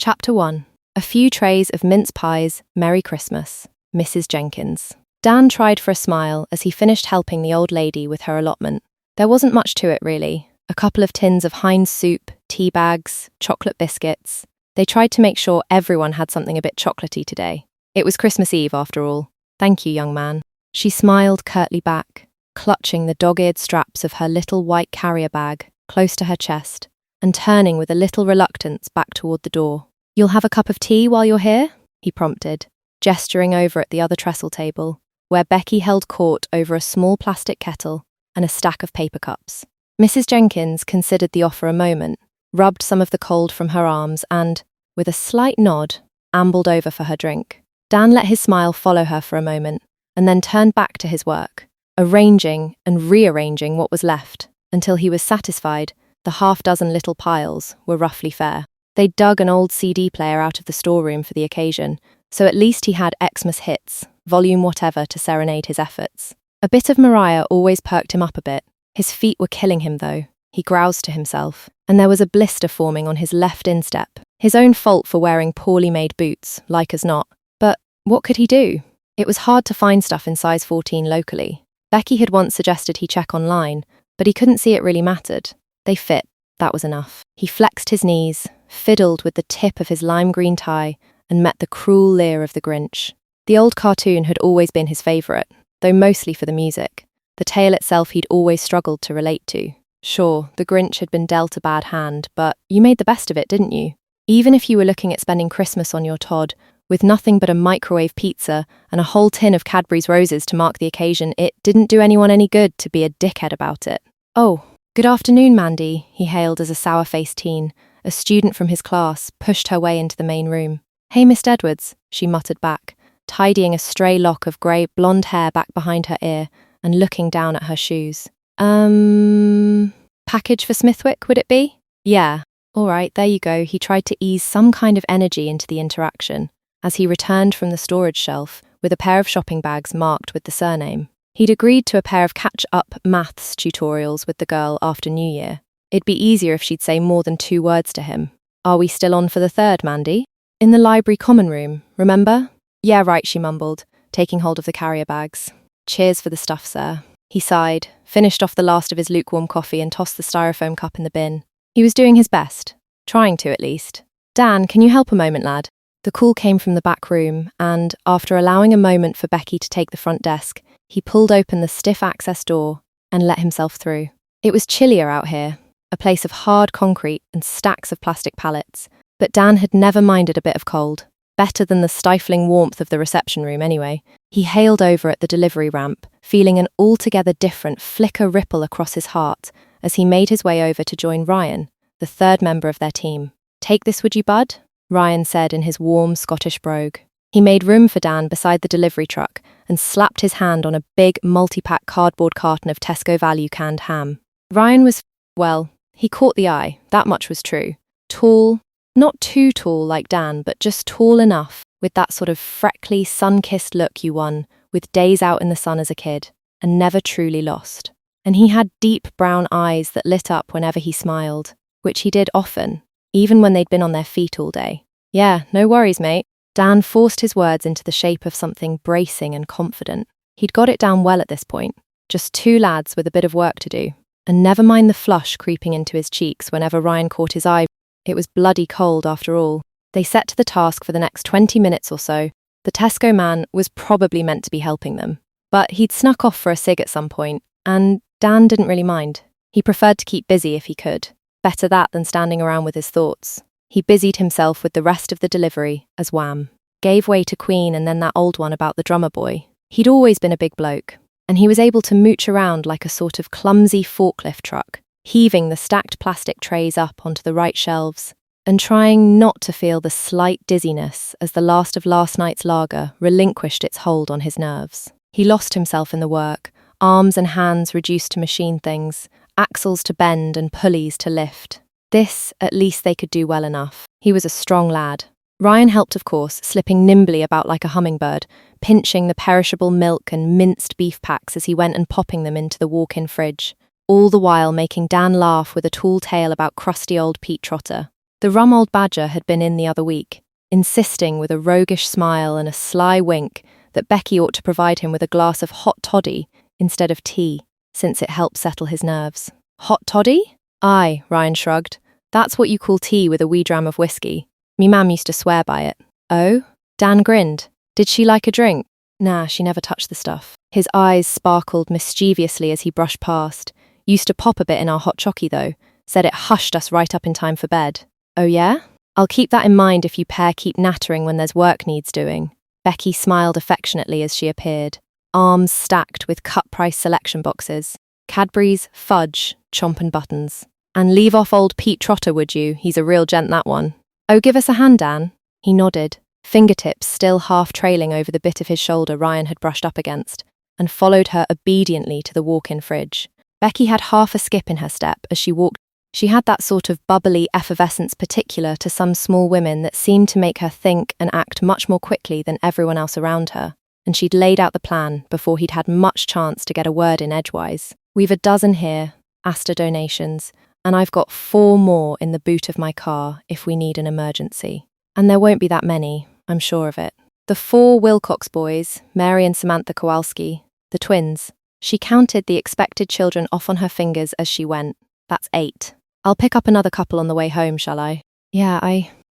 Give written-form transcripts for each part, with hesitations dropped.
Chapter 1. A few trays of mince pies, Merry Christmas, Mrs. Jenkins. Dan tried for a smile as he finished helping the old lady with her allotment. There wasn't much to it, really. A couple of tins of Heinz soup, tea bags, chocolate biscuits. They tried to make sure everyone had something a bit chocolatey today. It was Christmas Eve, after all. Thank you, young man. She smiled curtly back, clutching the dog-eared straps of her little white carrier bag close to her chest, and turning with a little reluctance back toward the door. "You'll have a cup of tea while you're here?" he prompted, gesturing over at the other trestle table, where Becky held court over a small plastic kettle and a stack of paper cups. Mrs. Jenkins considered the offer a moment, rubbed some of the cold from her arms and, with a slight nod, ambled over for her drink. Dan let his smile follow her for a moment, and then turned back to his work, arranging and rearranging what was left, until he was satisfied the half-dozen little piles were roughly fair. They'd dug an old CD player out of the storeroom for the occasion, so at least he had Xmas hits, volume whatever, to serenade his efforts. A bit of Mariah always perked him up a bit. His feet were killing him, though, he groused to himself, and there was a blister forming on his left instep. His own fault for wearing poorly made boots, like as not. But what could he do? It was hard to find stuff in size 14 locally. Becky had once suggested he check online, but he couldn't see it really mattered. They fit, that was enough. He flexed his knees, fiddled with the tip of his lime green tie, and met the cruel leer of the Grinch. The old cartoon had always been his favourite, though mostly for the music. The tale itself he'd always struggled to relate to. Sure, the Grinch had been dealt a bad hand, but you made the best of it, didn't you? Even if you were looking at spending Christmas on your Todd, with nothing but a microwave pizza and a whole tin of Cadbury's roses to mark the occasion, it didn't do anyone any good to be a dickhead about it. "Oh, good afternoon, Mandy," he hailed as a sour-faced teen, a student from his class, pushed her way into the main room. "Hey, Miss Edwards," she muttered back, tidying a stray lock of grey blonde hair back behind her ear and looking down at her shoes. Package for Smithwick, would it be?" "Yeah. All right, there you go." He tried to ease some kind of energy into the interaction as he returned from the storage shelf with a pair of shopping bags marked with the surname. He'd agreed to a pair of catch-up maths tutorials with the girl after New Year. It'd be easier if she'd say more than 2 words to him. "Are we still on for the 3rd, Mandy?" "In the library common room, remember?" "Yeah, right," she mumbled, taking hold of the carrier bags. "Cheers for the stuff, sir." He sighed, finished off the last of his lukewarm coffee and tossed the styrofoam cup in the bin. He was doing his best. Trying to, at least. "Dan, can you help a moment, lad?" The call came from the back room, and, after allowing a moment for Becky to take the front desk, he pulled open the stiff access door and let himself through. It was chillier out here, a place of hard concrete and stacks of plastic pallets, but Dan had never minded a bit of cold. Better than the stifling warmth of the reception room, anyway. He hailed over at the delivery ramp, feeling an altogether different flicker ripple across his heart as he made his way over to join Ryan, the 3rd member of their team. "Take this, would you, bud?" Ryan said in his warm Scottish brogue. He made room for Dan beside the delivery truck and slapped his hand on a big multi-pack cardboard carton of Tesco Value canned ham. Ryan was, well, he caught the eye, that much was true. Tall, not too tall like Dan, but just tall enough, with that sort of freckly, sun-kissed look you won with days out in the sun as a kid, and never truly lost. And he had deep brown eyes that lit up whenever he smiled, which he did often, even when they'd been on their feet all day. "Yeah, no worries, mate." Dan forced his words into the shape of something bracing and confident. He'd got it down well at this point, just 2 lads with a bit of work to do. And never mind the flush creeping into his cheeks whenever Ryan caught his eye. It was bloody cold after all. They set to the task for the next 20 minutes or so. The Tesco man was probably meant to be helping them, but he'd snuck off for a cig at some point, and Dan didn't really mind. He preferred to keep busy if he could. Better that than standing around with his thoughts. He busied himself with the rest of the delivery as Wham gave way to Queen and then that old one about the drummer boy. He'd always been a big bloke, and he was able to mooch around like a sort of clumsy forklift truck, heaving the stacked plastic trays up onto the right shelves, and trying not to feel the slight dizziness as the last of last night's lager relinquished its hold on his nerves. He lost himself in the work, arms and hands reduced to machine things, axles to bend and pulleys to lift. This, at least, they could do well enough. He was a strong lad. Ryan helped, of course, slipping nimbly about like a hummingbird, pinching the perishable milk and minced beef packs as he went and popping them into the walk-in fridge, all the while making Dan laugh with a tall tale about crusty old Pete Trotter. The rum old badger had been in the other week, insisting with a roguish smile and a sly wink that Becky ought to provide him with a glass of hot toddy instead of tea, since it helped settle his nerves. Hot toddy? Aye, Ryan shrugged. That's what you call tea with a wee dram of whiskey. Me mam used to swear by it. Oh? Dan grinned. Did she like a drink? Nah, she never touched the stuff. His eyes sparkled mischievously as he brushed past. Used to pop a bit in our hot chocky though. Said it hushed us right up in time for bed. Oh yeah? I'll keep that in mind if you pair keep nattering when there's work needs doing. Becky smiled affectionately as she appeared, arms stacked with cut-price selection boxes. Cadbury's, fudge, chompin' buttons. And leave off old Pete Trotter, would you? He's a real gent, that one. Oh, give us a hand, Dan. He nodded, fingertips still half trailing over the bit of his shoulder Ryan had brushed up against, and followed her obediently to the walk-in fridge. Becky had half a skip in her step as she walked. She had that sort of bubbly effervescence particular to some small women that seemed to make her think and act much more quickly than everyone else around her, and she'd laid out the plan before he'd had much chance to get a word in edgewise. We've a dozen here, Asta donations, and I've got 4 more in the boot of my car if we need an emergency. And there won't be that many, I'm sure of it. The 4 Wilcox boys, Mary and Samantha Kowalski, the twins. She counted the expected children off on her fingers as she went. That's 8. I'll pick up another couple on the way home, shall I? Yeah,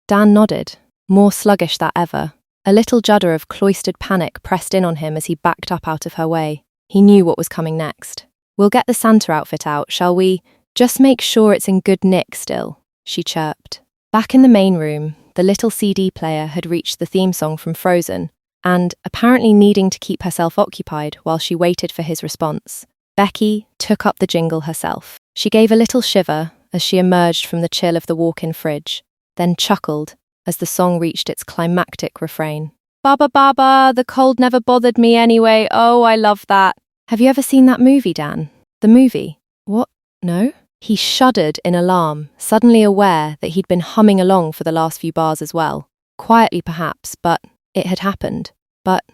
Dan nodded, more sluggish than ever. A little judder of cloistered panic pressed in on him as he backed up out of her way. He knew what was coming next. We'll get the Santa outfit out, shall we? Just make sure it's in good nick still, she chirped. Back in the main room, the little CD player had reached the theme song from Frozen, and, apparently needing to keep herself occupied while she waited for his response, Becky took up the jingle herself. She gave a little shiver as she emerged from the chill of the walk-in fridge, then chuckled as the song reached its climactic refrain. Baba Baba, the cold never bothered me anyway, oh, I love that. Have you ever seen that movie, Dan? The movie? What? No? He shuddered in alarm, suddenly aware that he'd been humming along for the last few bars as well. Quietly perhaps, but it had happened. But,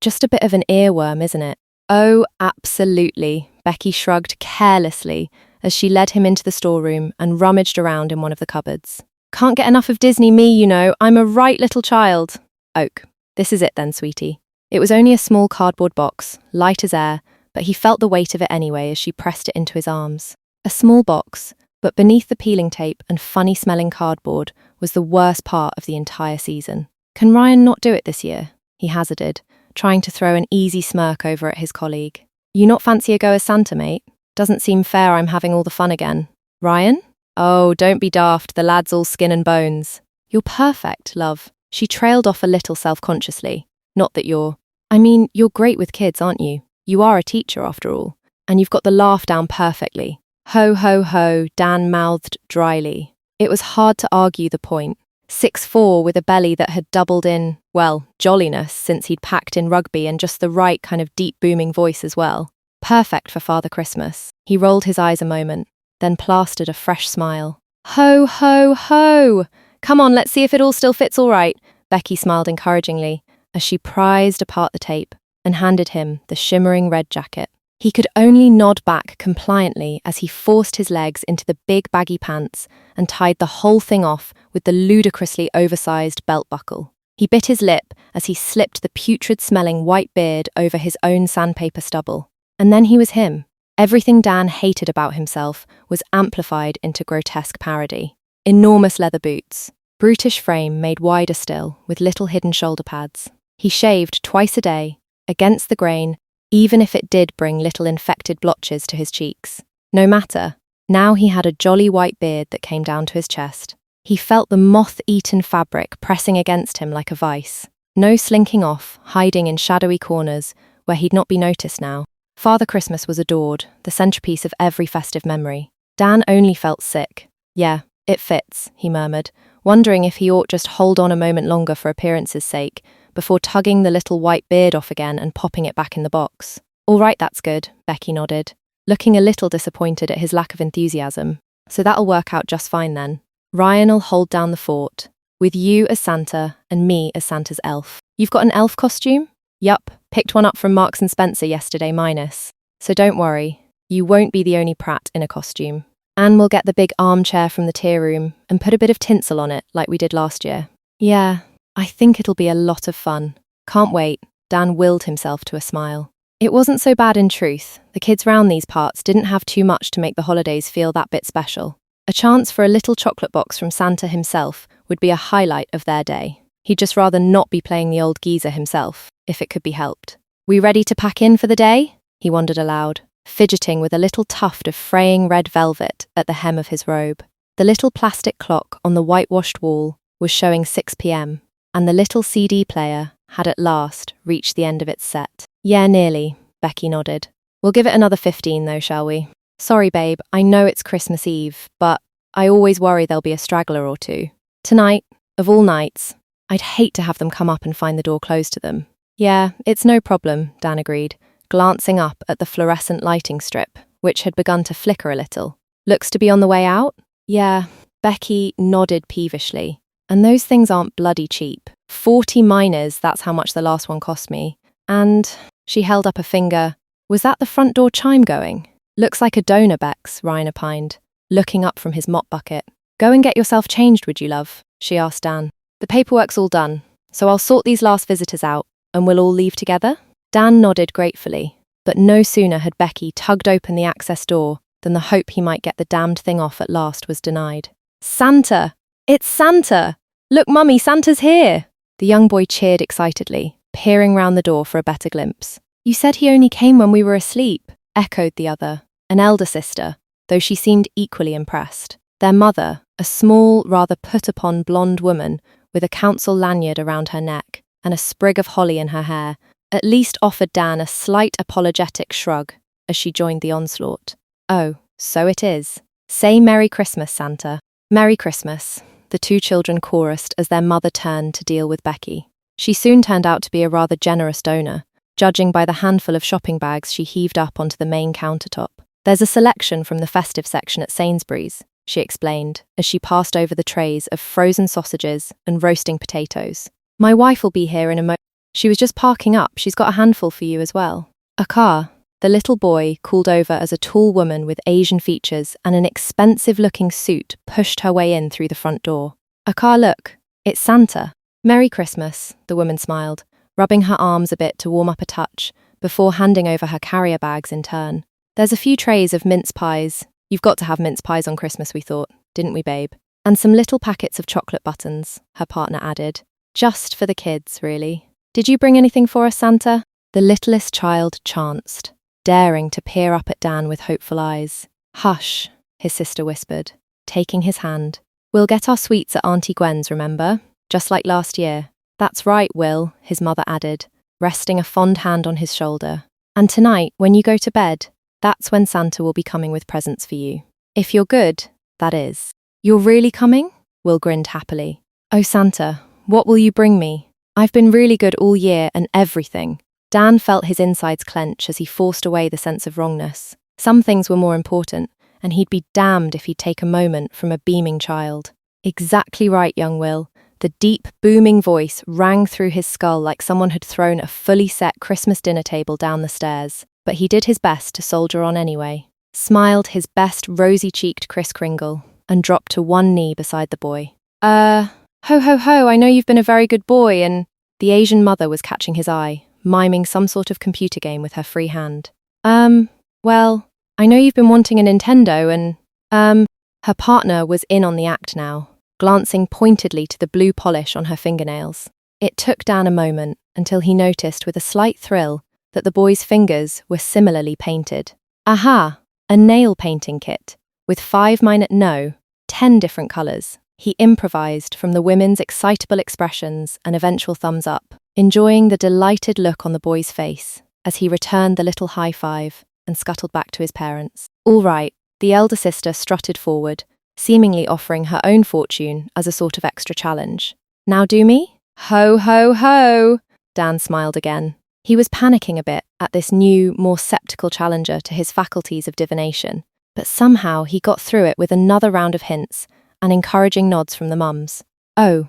just a bit of an earworm, isn't it? Oh, absolutely, Becky shrugged carelessly as she led him into the storeroom and rummaged around in one of the cupboards. Can't get enough of Disney me, I'm a right little child. Oak. This is it then, sweetie. It was only a small cardboard box, light as air, but he felt the weight of it anyway as she pressed it into his arms. A small box, but beneath the peeling tape and funny-smelling cardboard was the worst part of the entire season. Can Ryan not do it this year? He hazarded, trying to throw an easy smirk over at his colleague. You not fancy a go as Santa, mate? Doesn't seem fair I'm having all the fun again. Ryan? Oh, don't be daft, the lad's all skin and bones. You're perfect, love. She trailed off a little self-consciously. Not that you're great with kids, aren't you? You are a teacher, after all. And you've got the laugh down perfectly. Ho, ho, ho, Dan mouthed dryly. It was hard to argue the point. 6'4" with a belly that had doubled in, jolliness since he'd packed in rugby and just the right kind of deep booming voice as well. Perfect for Father Christmas. He rolled his eyes a moment, then plastered a fresh smile. Ho, ho, ho! Come on, let's see if it all still fits all right. Becky smiled encouragingly as she prized apart the tape and handed him the shimmering red jacket. He could only nod back compliantly as he forced his legs into the big baggy pants and tied the whole thing off with the ludicrously oversized belt buckle. He bit his lip as he slipped the putrid-smelling white beard over his own sandpaper stubble. And then he was him. Everything Dan hated about himself was amplified into grotesque parody. Enormous leather boots, brutish frame made wider still with little hidden shoulder pads. He shaved twice a day, against the grain, even if it did bring little infected blotches to his cheeks. No matter, now he had a jolly white beard that came down to his chest. He felt the moth-eaten fabric pressing against him like a vice. No slinking off, hiding in shadowy corners where he'd not be noticed now. Father Christmas was adored, the centerpiece of every festive memory. Dan only felt sick. Yeah, it fits, he murmured, wondering if he ought just hold on a moment longer for appearance's sake, before tugging the little white beard off again and popping it back in the box. All right, that's good, Becky nodded, looking a little disappointed at his lack of enthusiasm. So that'll work out just fine then. Ryan'll hold down the fort, with you as Santa and me as Santa's elf. You've got an elf costume? Yup, picked one up from Marks and Spencer yesterday minus. So don't worry, you won't be the only prat in a costume. And we'll get the big armchair from the tea room and put a bit of tinsel on it like we did last year. Yeah, I think it'll be a lot of fun. Can't wait. Dan willed himself to a smile. It wasn't so bad in truth. The kids round these parts didn't have too much to make the holidays feel that bit special. A chance for a little chocolate box from Santa himself would be a highlight of their day. He'd just rather not be playing the old geezer himself, if it could be helped. We ready to pack in for the day? He wondered aloud, fidgeting with a little tuft of fraying red velvet at the hem of his robe. The little plastic clock on the whitewashed wall was showing 6 p.m, and the little CD player had at last reached the end of its set. Yeah, nearly, Becky nodded. We'll give it another 15 though, shall we? Sorry, babe, I know it's Christmas Eve, but I always worry there'll be a straggler or two. Tonight, of all nights, I'd hate to have them come up and find the door closed to them. Yeah, it's no problem, Dan agreed, glancing up at the fluorescent lighting strip, which had begun to flicker a little. Looks to be on the way out? Yeah, Becky nodded peevishly. And those things aren't bloody cheap. 40 minors, that's how much the last one cost me. And she held up a finger. Was that the front door chime going? Looks like a donor, Bex, Ryan opined, looking up from his mop bucket. Go and get yourself changed, would you, love? She asked Dan. The paperwork's all done, so I'll sort these last visitors out, and we'll all leave together? Dan nodded gratefully, but no sooner had Becky tugged open the access door than the hope he might get the damned thing off at last was denied. Santa! It's Santa! Look, Mummy, Santa's here! The young boy cheered excitedly, peering round the door for a better glimpse. You said he only came when we were asleep, echoed the other, an elder sister, though she seemed equally impressed. Their mother, a small, rather put-upon blonde woman with a council lanyard around her neck and a sprig of holly in her hair, at least offered Dan a slight apologetic shrug as she joined the onslaught. Oh, so it is. Say Merry Christmas, Santa. Merry Christmas, the two children chorused as their mother turned to deal with Becky. She soon turned out to be a rather generous donor, judging by the handful of shopping bags she heaved up onto the main countertop. There's a selection from the festive section at Sainsbury's, she explained, as she passed over the trays of frozen sausages and roasting potatoes. My wife will be here in a moment. She was just parking up. She's got a handful for you as well. A car. The little boy, called over as a tall woman with Asian features and an expensive-looking suit, pushed her way in through the front door. A car, look. It's Santa. Merry Christmas, the woman smiled, rubbing her arms a bit to warm up a touch, before handing over her carrier bags in turn. There's a few trays of mince pies. You've got to have mince pies on Christmas, we thought, didn't we, babe? And some little packets of chocolate buttons, her partner added. Just for the kids, really. Did you bring anything for us, Santa? The littlest child chanced, daring to peer up at Dan with hopeful eyes. Hush, his sister whispered, taking his hand. We'll get our sweets at Auntie Gwen's, remember? Just like last year. That's right, Will, his mother added, resting a fond hand on his shoulder. And tonight, when you go to bed, that's when Santa will be coming with presents for you. If you're good, that is. You're really coming? Will grinned happily. Oh, Santa, what will you bring me? I've been really good all year and everything. Dan felt his insides clench as he forced away the sense of wrongness. Some things were more important, and he'd be damned if he'd take a moment from a beaming child. Exactly right, young Will. The deep, booming voice rang through his skull like someone had thrown a fully set Christmas dinner table down the stairs. But he did his best to soldier on anyway, smiled his best rosy-cheeked Kris Kringle, and dropped to one knee beside the boy. Ho ho ho, I know you've been a very good boy, and... The Asian mother was catching his eye, miming some sort of computer game with her free hand. Well, I know you've been wanting a Nintendo and, Her partner was in on the act now, glancing pointedly to the blue polish on her fingernails. It took Dan a moment until he noticed with a slight thrill that the boy's fingers were similarly painted. Aha! A nail painting kit, with 5 minor 10 different colours. He improvised from the women's excitable expressions and eventual thumbs up, enjoying the delighted look on the boy's face as he returned the little high five and scuttled back to his parents. All right, the elder sister strutted forward, seemingly offering her own fortune as a sort of extra challenge. Now do me? Ho, ho, ho! Dan smiled again. He was panicking a bit at this new, more sceptical challenger to his faculties of divination, but somehow he got through it with another round of hints and encouraging nods from the mums. Oh,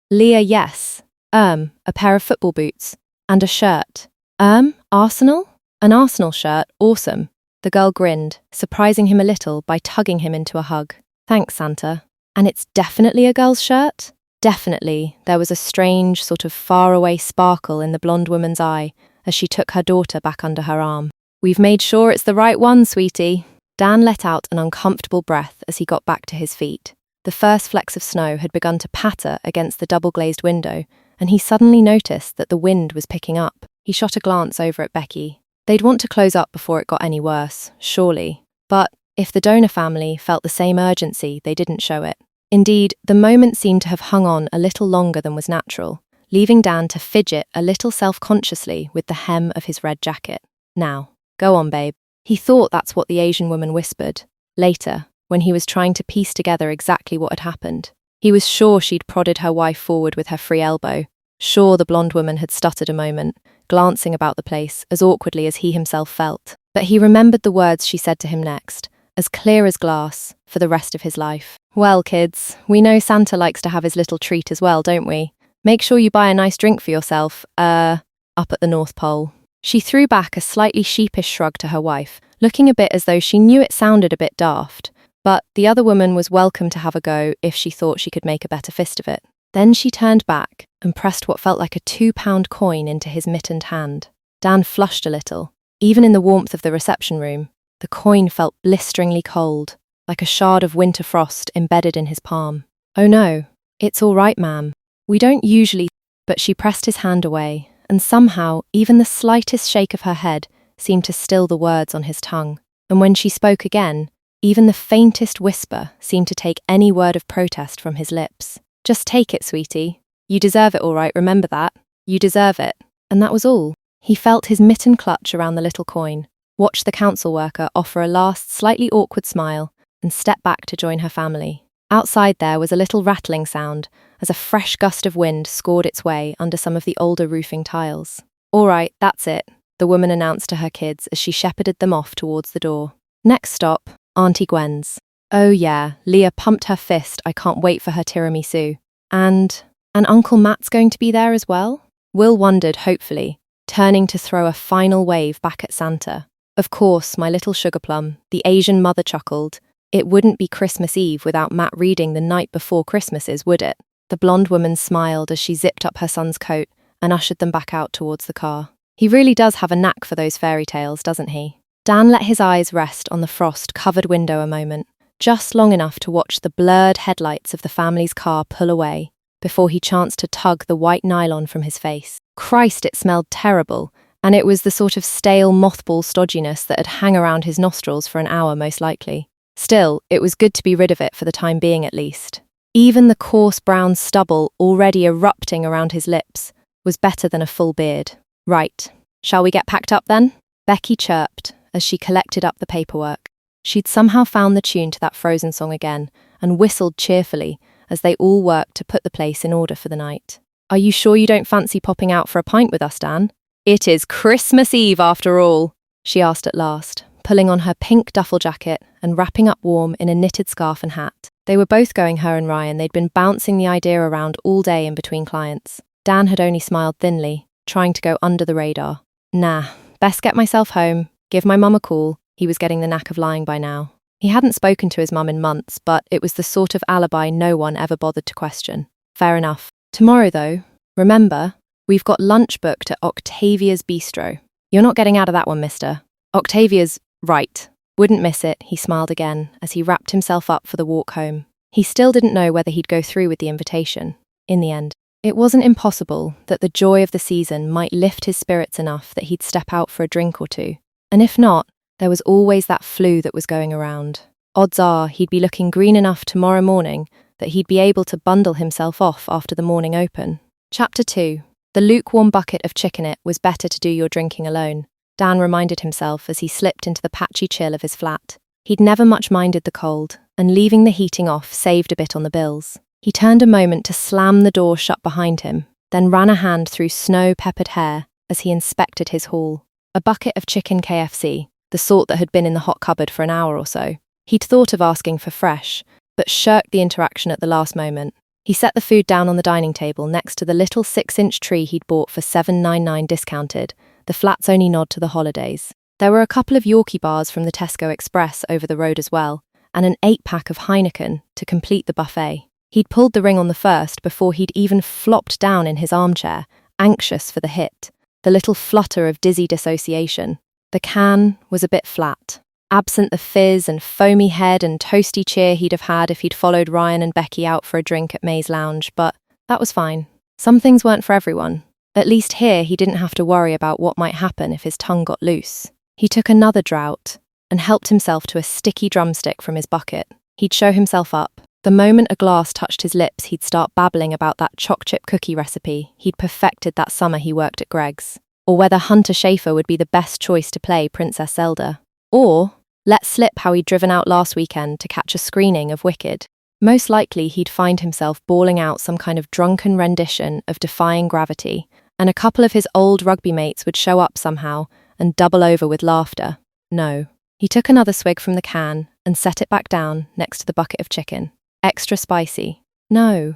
Leah, yes. A pair of football boots. And a shirt. Arsenal? An Arsenal shirt, awesome. The girl grinned, surprising him a little by tugging him into a hug. Thanks, Santa. And it's definitely a girl's shirt? Definitely. There was a strange, sort of faraway sparkle in the blonde woman's eye as she took her daughter back under her arm. We've made sure it's the right one, sweetie. Dan let out an uncomfortable breath as he got back to his feet. The first flecks of snow had begun to patter against the double-glazed window, and he suddenly noticed that the wind was picking up. He shot a glance over at Becky. They'd want to close up before it got any worse, surely. But if the donor family felt the same urgency, they didn't show it. Indeed, the moment seemed to have hung on a little longer than was natural, leaving Dan to fidget a little self-consciously with the hem of his red jacket. Now, go on, babe. He thought that's what the Asian woman whispered. Later, when he was trying to piece together exactly what had happened, he was sure she'd prodded her wife forward with her free elbow. Sure, the blonde woman had stuttered a moment, glancing about the place as awkwardly as he himself felt. But he remembered the words she said to him next, as clear as glass, for the rest of his life. Well, kids, we know Santa likes to have his little treat as well, don't we? Make sure you buy a nice drink for yourself, up at the North Pole. She threw back a slightly sheepish shrug to her wife, looking a bit as though she knew it sounded a bit daft. But the other woman was welcome to have a go if she thought she could make a better fist of it. Then she turned back and pressed what felt like a £2 coin into his mittened hand. Dan flushed a little. Even in the warmth of the reception room, the coin felt blisteringly cold, like a shard of winter frost embedded in his palm. Oh no, it's all right, ma'am. We don't usually... But she pressed his hand away, and somehow even the slightest shake of her head seemed to still the words on his tongue. And when she spoke again, even the faintest whisper seemed to take any word of protest from his lips. Just take it, sweetie. You deserve it all right, remember that. You deserve it. And that was all. He felt his mitten clutch around the little coin, watched the council worker offer a last slightly awkward smile, and step back to join her family. Outside there was a little rattling sound as a fresh gust of wind scored its way under some of the older roofing tiles. All right, that's it, the woman announced to her kids as she shepherded them off towards the door. Next stop, Auntie Gwen's. Oh yeah, Leah pumped her fist. I can't wait for her tiramisu. And Uncle Matt's going to be there as well? Will wondered, hopefully, turning to throw a final wave back at Santa. Of course, my little sugar plum, the Asian mother chuckled. It wouldn't be Christmas Eve without Matt reading The Night Before Christmases, would it? The blonde woman smiled as she zipped up her son's coat and ushered them back out towards the car. He really does have a knack for those fairy tales, doesn't he? Dan let his eyes rest on the frost-covered window a moment, just long enough to watch the blurred headlights of the family's car pull away, before he chanced to tug the white nylon from his face. Christ, it smelled terrible, and it was the sort of stale mothball stodginess that had hung around his nostrils for an hour most likely. Still, it was good to be rid of it for the time being at least. Even the coarse brown stubble already erupting around his lips was better than a full beard. Right, shall we get packed up then? Becky chirped as she collected up the paperwork. She'd somehow found the tune to that Frozen song again and whistled cheerfully as they all worked to put the place in order for the night. Are you sure you don't fancy popping out for a pint with us, Dan? It is Christmas Eve after all, she asked at last, pulling on her pink duffel jacket and wrapping up warm in a knitted scarf and hat. They were both going, her and Ryan. They'd been bouncing the idea around all day in between clients. Dan had only smiled thinly, trying to go under the radar. Nah, best get myself home, give my mum a call. He was getting the knack of lying by now. He hadn't spoken to his mum in months, but it was the sort of alibi no one ever bothered to question. Fair enough. Tomorrow, though, remember, we've got lunch booked at Octavia's Bistro. You're not getting out of that one, mister. Octavia's, right. Wouldn't miss it, he smiled again as he wrapped himself up for the walk home. He still didn't know whether he'd go through with the invitation. In the end, it wasn't impossible that the joy of the season might lift his spirits enough that he'd step out for a drink or two. And if not, there was always that flu that was going around. Odds are he'd be looking green enough tomorrow morning that he'd be able to bundle himself off after the morning open. Chapter 2. The lukewarm bucket of chicken it was better to do your drinking alone, Dan reminded himself as he slipped into the patchy chill of his flat. He'd never much minded the cold, and leaving the heating off saved a bit on the bills. He turned a moment to slam the door shut behind him, then ran a hand through snow-peppered hair as he inspected his haul. A bucket of chicken KFC, the sort that had been in the hot cupboard for an hour or so. He'd thought of asking for fresh, but shirked the interaction at the last moment. He set the food down on the dining table next to the little 6-inch tree he'd bought for $7.99 discounted, the flat's only nod to the holidays. There were a couple of Yorkie bars from the Tesco Express over the road as well, and an 8-pack of Heineken to complete the buffet. He'd pulled the ring on the first before he'd even flopped down in his armchair, anxious for the hit, the little flutter of dizzy dissociation. The can was a bit flat, absent the fizz and foamy head and toasty cheer he'd have had if he'd followed Ryan and Becky out for a drink at May's Lounge, but that was fine. Some things weren't for everyone. At least here he didn't have to worry about what might happen if his tongue got loose. He took another draught and helped himself to a sticky drumstick from his bucket. He'd show himself up. The moment a glass touched his lips, he'd start babbling about that choc chip cookie recipe he'd perfected that summer he worked at Greg's, or whether Hunter Schafer would be the best choice to play Princess Zelda, or let slip how he'd driven out last weekend to catch a screening of Wicked. Most likely he'd find himself bawling out some kind of drunken rendition of Defying Gravity, and a couple of his old rugby mates would show up somehow and double over with laughter. No. He took another swig from the can and set it back down next to the bucket of chicken. Extra spicy. No.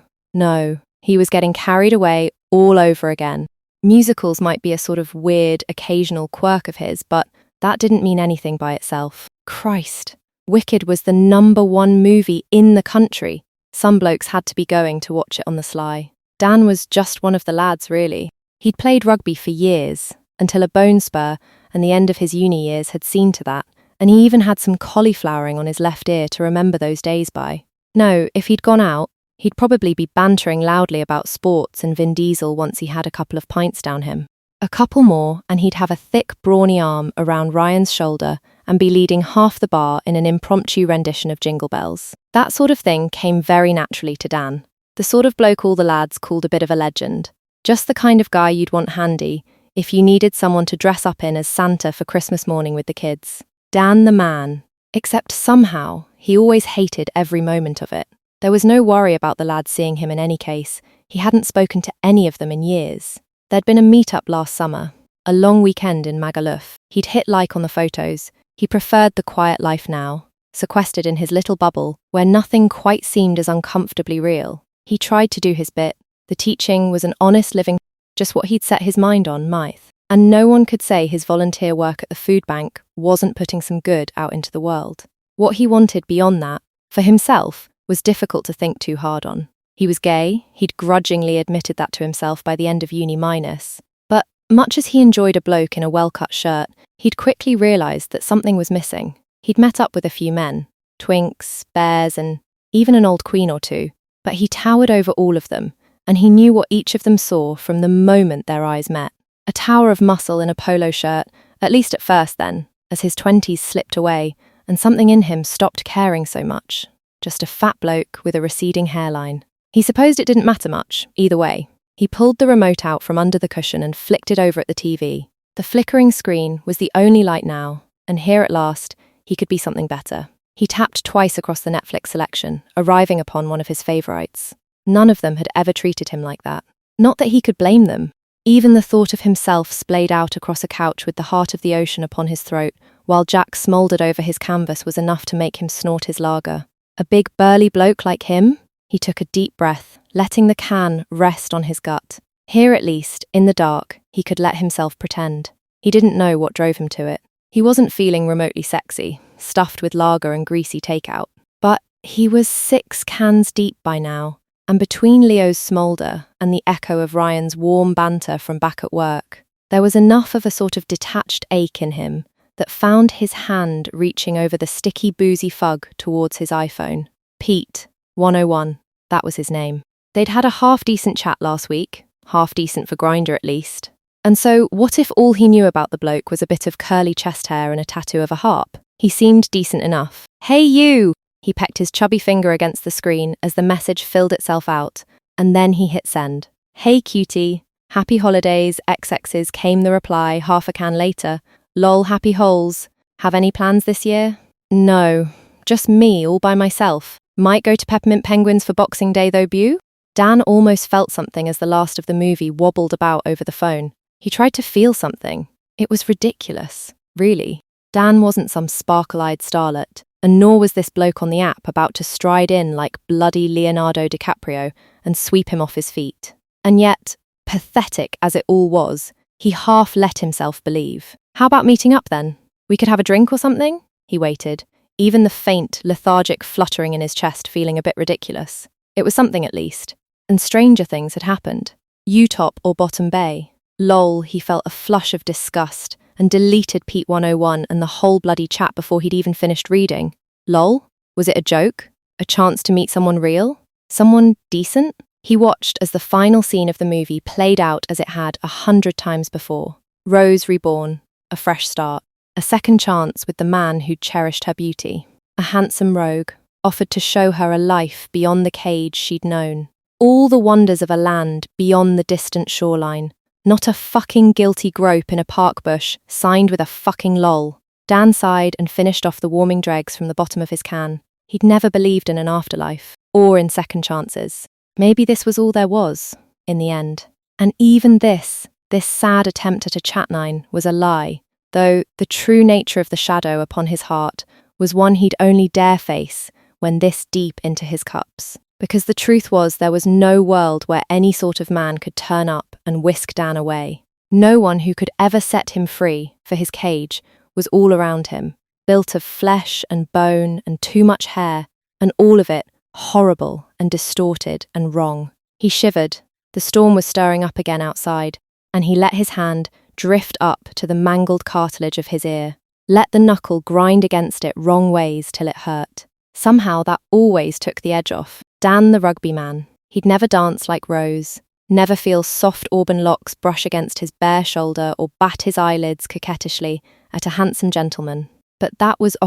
He was getting carried away all over again. Musicals might be a sort of weird, occasional quirk of his, but that didn't mean anything by itself. Christ. Wicked was the #1 movie in the country. Some blokes had to be going to watch it on the sly. Dan was just one of the lads, really. He'd played rugby for years, until a bone spur and the end of his uni years had seen to that, and he even had some cauliflowering on his left ear to remember those days by. No, if he'd gone out, he'd probably be bantering loudly about sports and Vin Diesel once he had a couple of pints down him. A couple more, and he'd have a thick, brawny arm around Ryan's shoulder and be leading half the bar in an impromptu rendition of Jingle Bells. That sort of thing came very naturally to Dan. The sort of bloke all the lads called a bit of a legend. Just the kind of guy you'd want handy if you needed someone to dress up in as Santa for Christmas morning with the kids. Dan the man. Except somehow, he always hated every moment of it. There was no worry about the lads seeing him in any case. He hadn't spoken to any of them in years. There'd been a meet-up last summer, a long weekend in Magaluf. He'd hit like on the photos. He preferred the quiet life now, sequestered in his little bubble, where nothing quite seemed as uncomfortably real. He tried to do his bit. The teaching was an honest living, just what he'd set his mind on, Mythe. And no one could say his volunteer work at the food bank wasn't putting some good out into the world. What he wanted beyond that, for himself, was difficult to think too hard on. He was gay, he'd grudgingly admitted that to himself by the end of uni minus. But much as he enjoyed a bloke in a well-cut shirt, he'd quickly realised that something was missing. He'd met up with a few men, twinks, bears, and even an old queen or two, but he towered over all of them, and he knew what each of them saw from the moment their eyes met. A tower of muscle in a polo shirt, at least at first then, as his 20s slipped away, and something in him stopped caring so much. Just a fat bloke with a receding hairline. He supposed it didn't matter much, either way. He pulled the remote out from under the cushion and flicked it over at the TV. The flickering screen was the only light now, and here at last, he could be something better. He tapped twice across the Netflix selection, arriving upon one of his favourites. None of them had ever treated him like that. Not that he could blame them. Even the thought of himself splayed out across a couch with the heart of the ocean upon his throat, while Jack smouldered over his canvas, was enough to make him snort his lager. A big burly bloke like him? He took a deep breath, letting the can rest on his gut. Here at least, in the dark, he could let himself pretend. He didn't know what drove him to it. He wasn't feeling remotely sexy, stuffed with lager and greasy takeout. But he was 6 cans deep by now, and between Leo's smoulder and the echo of Ryan's warm banter from back at work, there was enough of a sort of detached ache in him that found his hand reaching over the sticky boozy fug towards his iPhone. Pete, 101, that was his name. They'd had a half-decent chat last week, half-decent for Grindr at least. And so what if all he knew about the bloke was a bit of curly chest hair and a tattoo of a harp? He seemed decent enough. Hey you! He pecked his chubby finger against the screen as the message filled itself out, and then he hit send. Hey cutie, happy holidays, XX's came the reply half a can later. Lol, happy holes. Have any plans this year? No, just me all by myself. Might go to Peppermint Penguins for Boxing Day though, beau? Dan almost felt something as the last of the movie wobbled about over the phone. He tried to feel something. It was ridiculous, really. Dan wasn't some sparkle-eyed starlet, and nor was this bloke on the app about to stride in like bloody Leonardo DiCaprio and sweep him off his feet. And yet, pathetic as it all was, he half let himself believe. How about meeting up then? We could have a drink or something? He waited, even the faint, lethargic fluttering in his chest feeling a bit ridiculous. It was something at least. And stranger things had happened. U-top or Bottom Bay. Lol, he felt a flush of disgust and deleted Pete 101 and the whole bloody chat before he'd even finished reading. Lol? Was it a joke? A chance to meet someone real? Someone decent? He watched as the final scene of the movie played out as it had 100 times before. Rose reborn, a fresh start, a second chance with the man who'd cherished her beauty. A handsome rogue, offered to show her a life beyond the cage she'd known. All the wonders of a land beyond the distant shoreline. Not a fucking guilty grope in a park bush, signed with a fucking lol. Dan sighed and finished off the warming dregs from the bottom of his can. He'd never believed in an afterlife, or in second chances. Maybe this was all there was, in the end. And even this sad attempt at a chat-nine, was a lie, though the true nature of the shadow upon his heart was one he'd only dare face when this deep into his cups. Because the truth was there was no world where any sort of man could turn up and whisk Dan away. No one who could ever set him free, for his cage was all around him, built of flesh and bone and too much hair, and all of it horrible and distorted and wrong. He shivered. The storm was stirring up again outside, and he let his hand drift up to the mangled cartilage of his ear, let the knuckle grind against it wrong ways till it hurt. Somehow that always took the edge off. Dan the rugby man. He'd never dance like Rose, never feel soft auburn locks brush against his bare shoulder or bat his eyelids coquettishly at a handsome gentleman. But that was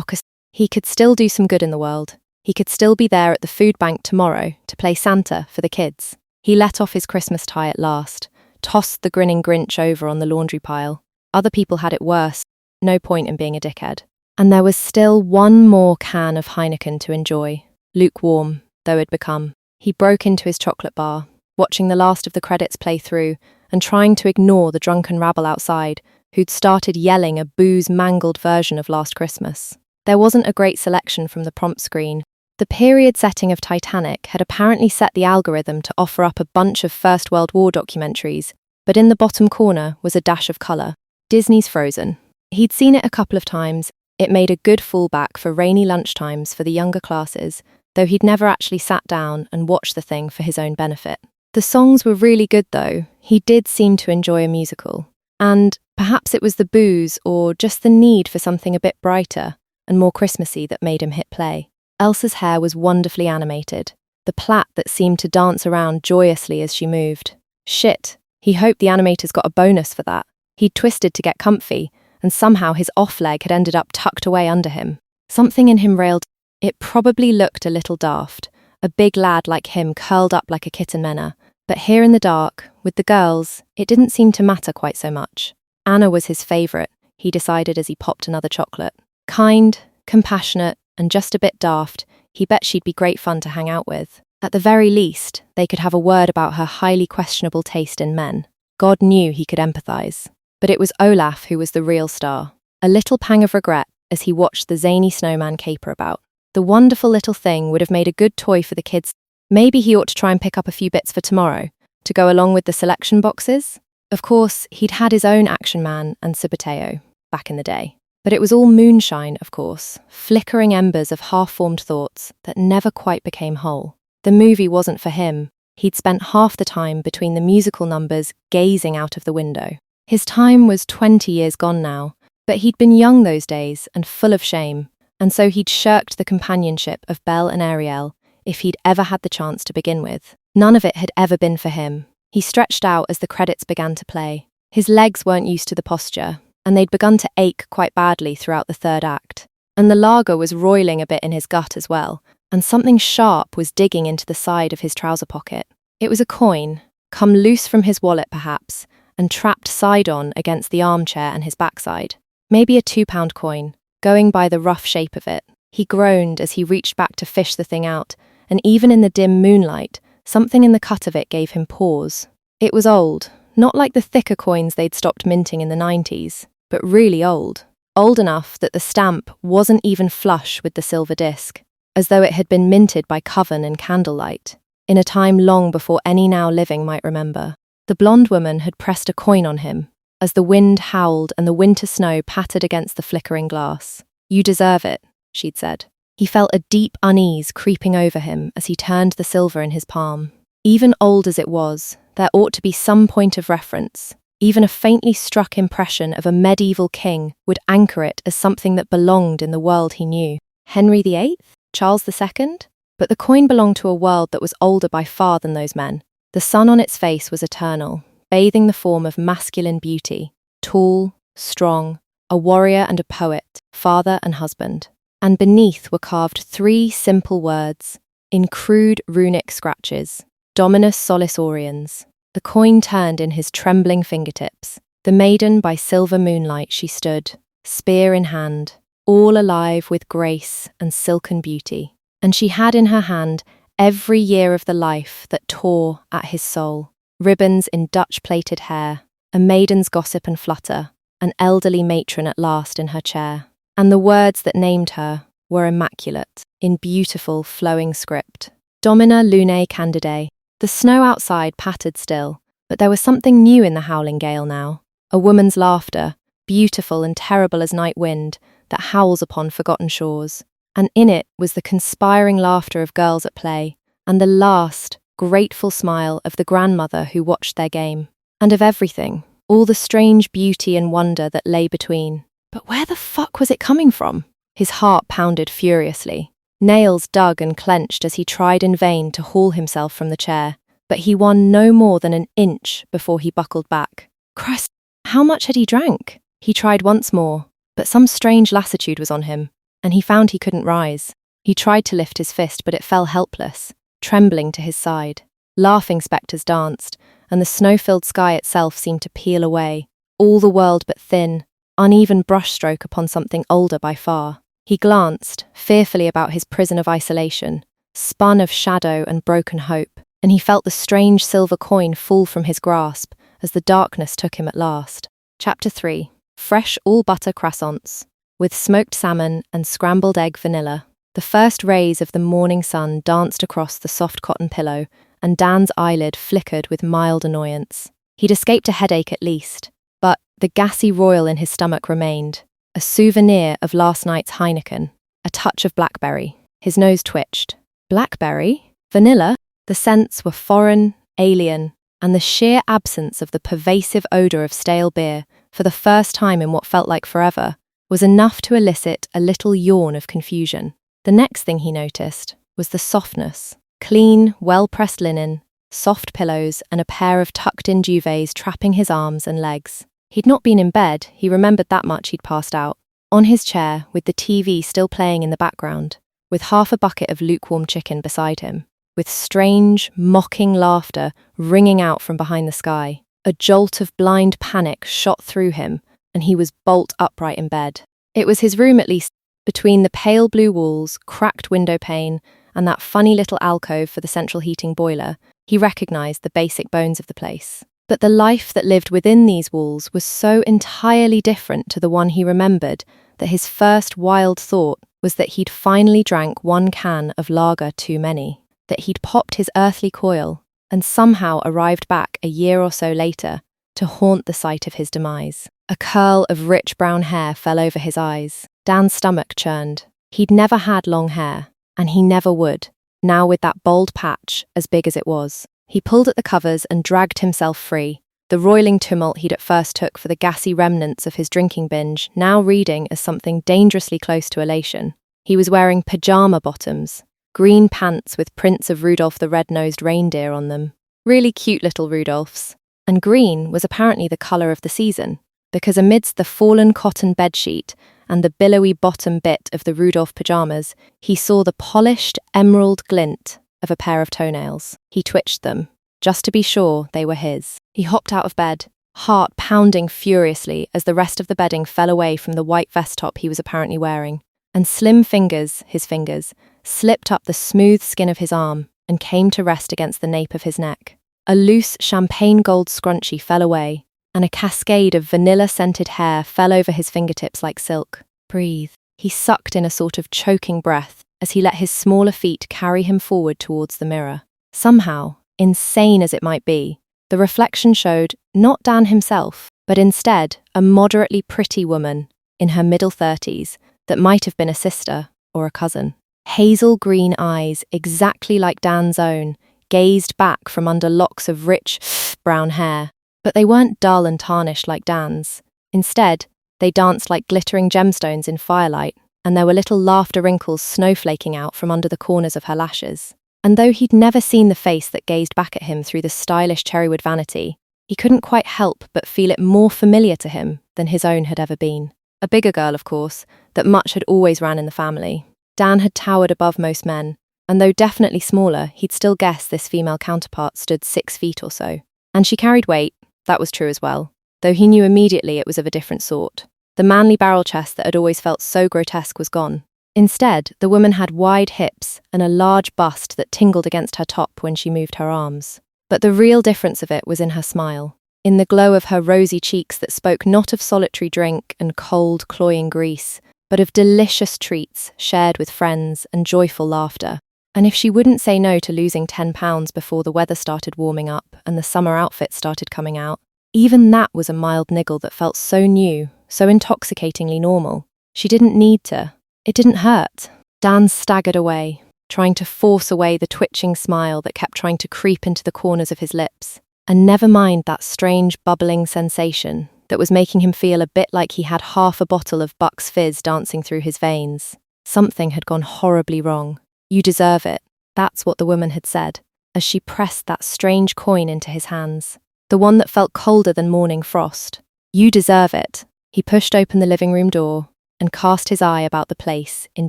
he could still do some good in the world. He could still be there at the food bank tomorrow to play Santa for the kids. He let off his Christmas tie at last, tossed the grinning Grinch over on the laundry pile. Other people had it worse. No point in being a dickhead. And there was still one more can of Heineken to enjoy, lukewarm though it'd become. He broke into his chocolate bar, watching the last of the credits play through and trying to ignore the drunken rabble outside who'd started yelling a booze-mangled version of Last Christmas. There wasn't a great selection from the prompt screen. The period setting of Titanic had apparently set the algorithm to offer up a bunch of First World War documentaries, but in the bottom corner was a dash of colour. Disney's Frozen. He'd seen it a couple of times. It made a good fallback for rainy lunchtimes for the younger classes, though he'd never actually sat down and watched the thing for his own benefit. The songs were really good though. He did seem to enjoy a musical. And perhaps it was the booze or just the need for something a bit brighter and more Christmassy that made him hit play. Elsa's hair was wonderfully animated, the plait that seemed to dance around joyously as she moved. Shit, he hoped the animators got a bonus for that. He'd twisted to get comfy, and somehow his off leg had ended up tucked away under him. Something in him railed. It probably looked a little daft, a big lad like him curled up like a kitten menna, but here in the dark, with the girls, it didn't seem to matter quite so much. Anna was his favourite, he decided as he popped another chocolate. Kind, compassionate, and just a bit daft, he bet she'd be great fun to hang out with. At the very least, they could have a word about her highly questionable taste in men. God knew he could empathise. But it was Olaf who was the real star. A little pang of regret as he watched the zany snowman caper about. The wonderful little thing would have made a good toy for the kids. Maybe he ought to try and pick up a few bits for tomorrow, to go along with the selection boxes. Of course, he'd had his own Action Man and Suboteo back in the day. But it was all moonshine, of course, flickering embers of half-formed thoughts that never quite became whole. The movie wasn't for him. He'd spent half the time between the musical numbers gazing out of the window. His time was 20 years gone now, but he'd been young those days and full of shame, and so he'd shirked the companionship of Belle and Ariel if he'd ever had the chance to begin with. None of it had ever been for him. He stretched out as the credits began to play. His legs weren't used to the posture, and they'd begun to ache quite badly throughout the third act. And the lager was roiling a bit in his gut as well, and something sharp was digging into the side of his trouser pocket. It was a coin, come loose from his wallet perhaps, and trapped side-on against the armchair and his backside. Maybe a £2 coin, going by the rough shape of it. He groaned as he reached back to fish the thing out, and even in the dim moonlight, something in the cut of it gave him pause. It was old, not like the thicker coins they'd stopped minting in the 90s, but really old. Old enough that the stamp wasn't even flush with the silver disc, as though it had been minted by coven and candlelight, in a time long before any now living might remember. The blonde woman had pressed a coin on him, as the wind howled and the winter snow pattered against the flickering glass. "You deserve it," she'd said. He felt a deep unease creeping over him as he turned the silver in his palm. Even old as it was, there ought to be some point of reference. Even a faintly struck impression of a medieval king would anchor it as something that belonged in the world he knew. Henry VIII? Charles II? But the coin belonged to a world that was older by far than those men. The sun on its face was eternal, bathing the form of masculine beauty, tall, strong, a warrior and a poet, father and husband. And beneath were carved 3 simple words, in crude runic scratches, Dominus Solis Oriens. The coin turned in his trembling fingertips. The maiden by silver moonlight she stood, spear in hand, all alive with grace and silken beauty. And she had in her hand every year of the life that tore at his soul. Ribbons in Dutch-plaited hair, a maiden's gossip and flutter, an elderly matron at last in her chair. And the words that named her were immaculate, in beautiful, flowing script. Domina Lunae Candidae. The snow outside pattered still, but there was something new in the howling gale now. A woman's laughter, beautiful and terrible as night wind, that howls upon forgotten shores. And in it was the conspiring laughter of girls at play, and the last, grateful smile of the grandmother who watched their game. And of everything, all the strange beauty and wonder that lay between. But where the fuck was it coming from? His heart pounded furiously. Nails dug and clenched as he tried in vain to haul himself from the chair, but he won no more than an inch before he buckled back. Christ, how much had he drank? He tried once more, but some strange lassitude was on him, and he found he couldn't rise. He tried to lift his fist, but it fell helpless, trembling to his side. Laughing spectres danced, and the snow-filled sky itself seemed to peel away, all the world but thin, uneven brushstroke upon something older by far. He glanced, fearfully about his prison of isolation, spun of shadow and broken hope, and he felt the strange silver coin fall from his grasp as the darkness took him at last. Chapter 3. Fresh all-butter croissants, with smoked salmon and scrambled egg vanilla. The first rays of the morning sun danced across the soft cotton pillow, and Dan's eyelid flickered with mild annoyance. He'd escaped a headache at least, but the gassy royal in his stomach remained. A souvenir of last night's Heineken, a touch of blackberry. His nose twitched. Blackberry? Vanilla? The scents were foreign, alien, and the sheer absence of the pervasive odour of stale beer, for the first time in what felt like forever, was enough to elicit a little yawn of confusion. The next thing he noticed was the softness. Clean, well-pressed linen, soft pillows, and a pair of tucked-in duvets trapping his arms and legs. He'd not been in bed, he remembered that much. He'd passed out. On his chair, with the TV still playing in the background, with half a bucket of lukewarm chicken beside him, with strange, mocking laughter ringing out from behind the sky. A jolt of blind panic shot through him, and he was bolt upright in bed. It was his room, at least, between the pale blue walls, cracked window pane, and that funny little alcove for the central heating boiler. He recognised the basic bones of the place. But the life that lived within these walls was so entirely different to the one he remembered that his first wild thought was that he'd finally drank 1 can of lager too many, that he'd popped his earthly coil and somehow arrived back a year or so later to haunt the site of his demise. A curl of rich brown hair fell over his eyes. Dan's stomach churned. He'd never had long hair, and he never would, now with that bald patch as big as it was. He pulled at the covers and dragged himself free, the roiling tumult he'd at first took for the gassy remnants of his drinking binge now reading as something dangerously close to elation. He was wearing pyjama bottoms, green pants with prints of Rudolph the red-nosed reindeer on them. Really cute little Rudolphs. And green was apparently the colour of the season, because amidst the fallen cotton bedsheet and the billowy bottom bit of the Rudolph pyjamas, he saw the polished emerald glint of a pair of toenails. He twitched them, just to be sure they were his. He hopped out of bed, heart pounding furiously as the rest of the bedding fell away from the white vest top he was apparently wearing, and slim fingers, his fingers, slipped up the smooth skin of his arm and came to rest against the nape of his neck. A loose champagne gold scrunchie fell away, and a cascade of vanilla-scented hair fell over his fingertips like silk. Breathe. He sucked in a sort of choking breath as he let his smaller feet carry him forward towards the mirror. Somehow, insane as it might be, the reflection showed not Dan himself, but instead a moderately pretty woman in her middle 30s that might have been a sister or a cousin. Hazel green eyes, exactly like Dan's own, gazed back from under locks of rich, brown hair, but they weren't dull and tarnished like Dan's. Instead, they danced like glittering gemstones in firelight, and there were little laughter wrinkles snowflaking out from under the corners of her lashes. And though he'd never seen the face that gazed back at him through the stylish cherrywood vanity, he couldn't quite help but feel it more familiar to him than his own had ever been. A bigger girl, of course, that much had always ran in the family. Dan had towered above most men, and though definitely smaller, he'd still guess this female counterpart stood 6 feet or so. And she carried weight, that was true as well, though he knew immediately it was of a different sort. The manly barrel chest that had always felt so grotesque was gone. Instead, the woman had wide hips and a large bust that tingled against her top when she moved her arms. But the real difference of it was in her smile, in the glow of her rosy cheeks that spoke not of solitary drink and cold, cloying grease, but of delicious treats shared with friends and joyful laughter. And if she wouldn't say no to losing 10 pounds before the weather started warming up and the summer outfits started coming out, even that was a mild niggle that felt so new, so intoxicatingly normal. She didn't need to. It didn't hurt. Dan staggered away, trying to force away the twitching smile that kept trying to creep into the corners of his lips. And never mind that strange bubbling sensation that was making him feel a bit like he had half a bottle of Buck's Fizz dancing through his veins. Something had gone horribly wrong. You deserve it. That's what the woman had said, as she pressed that strange coin into his hands. The one that felt colder than morning frost. You deserve it. He pushed open the living room door and cast his eye about the place in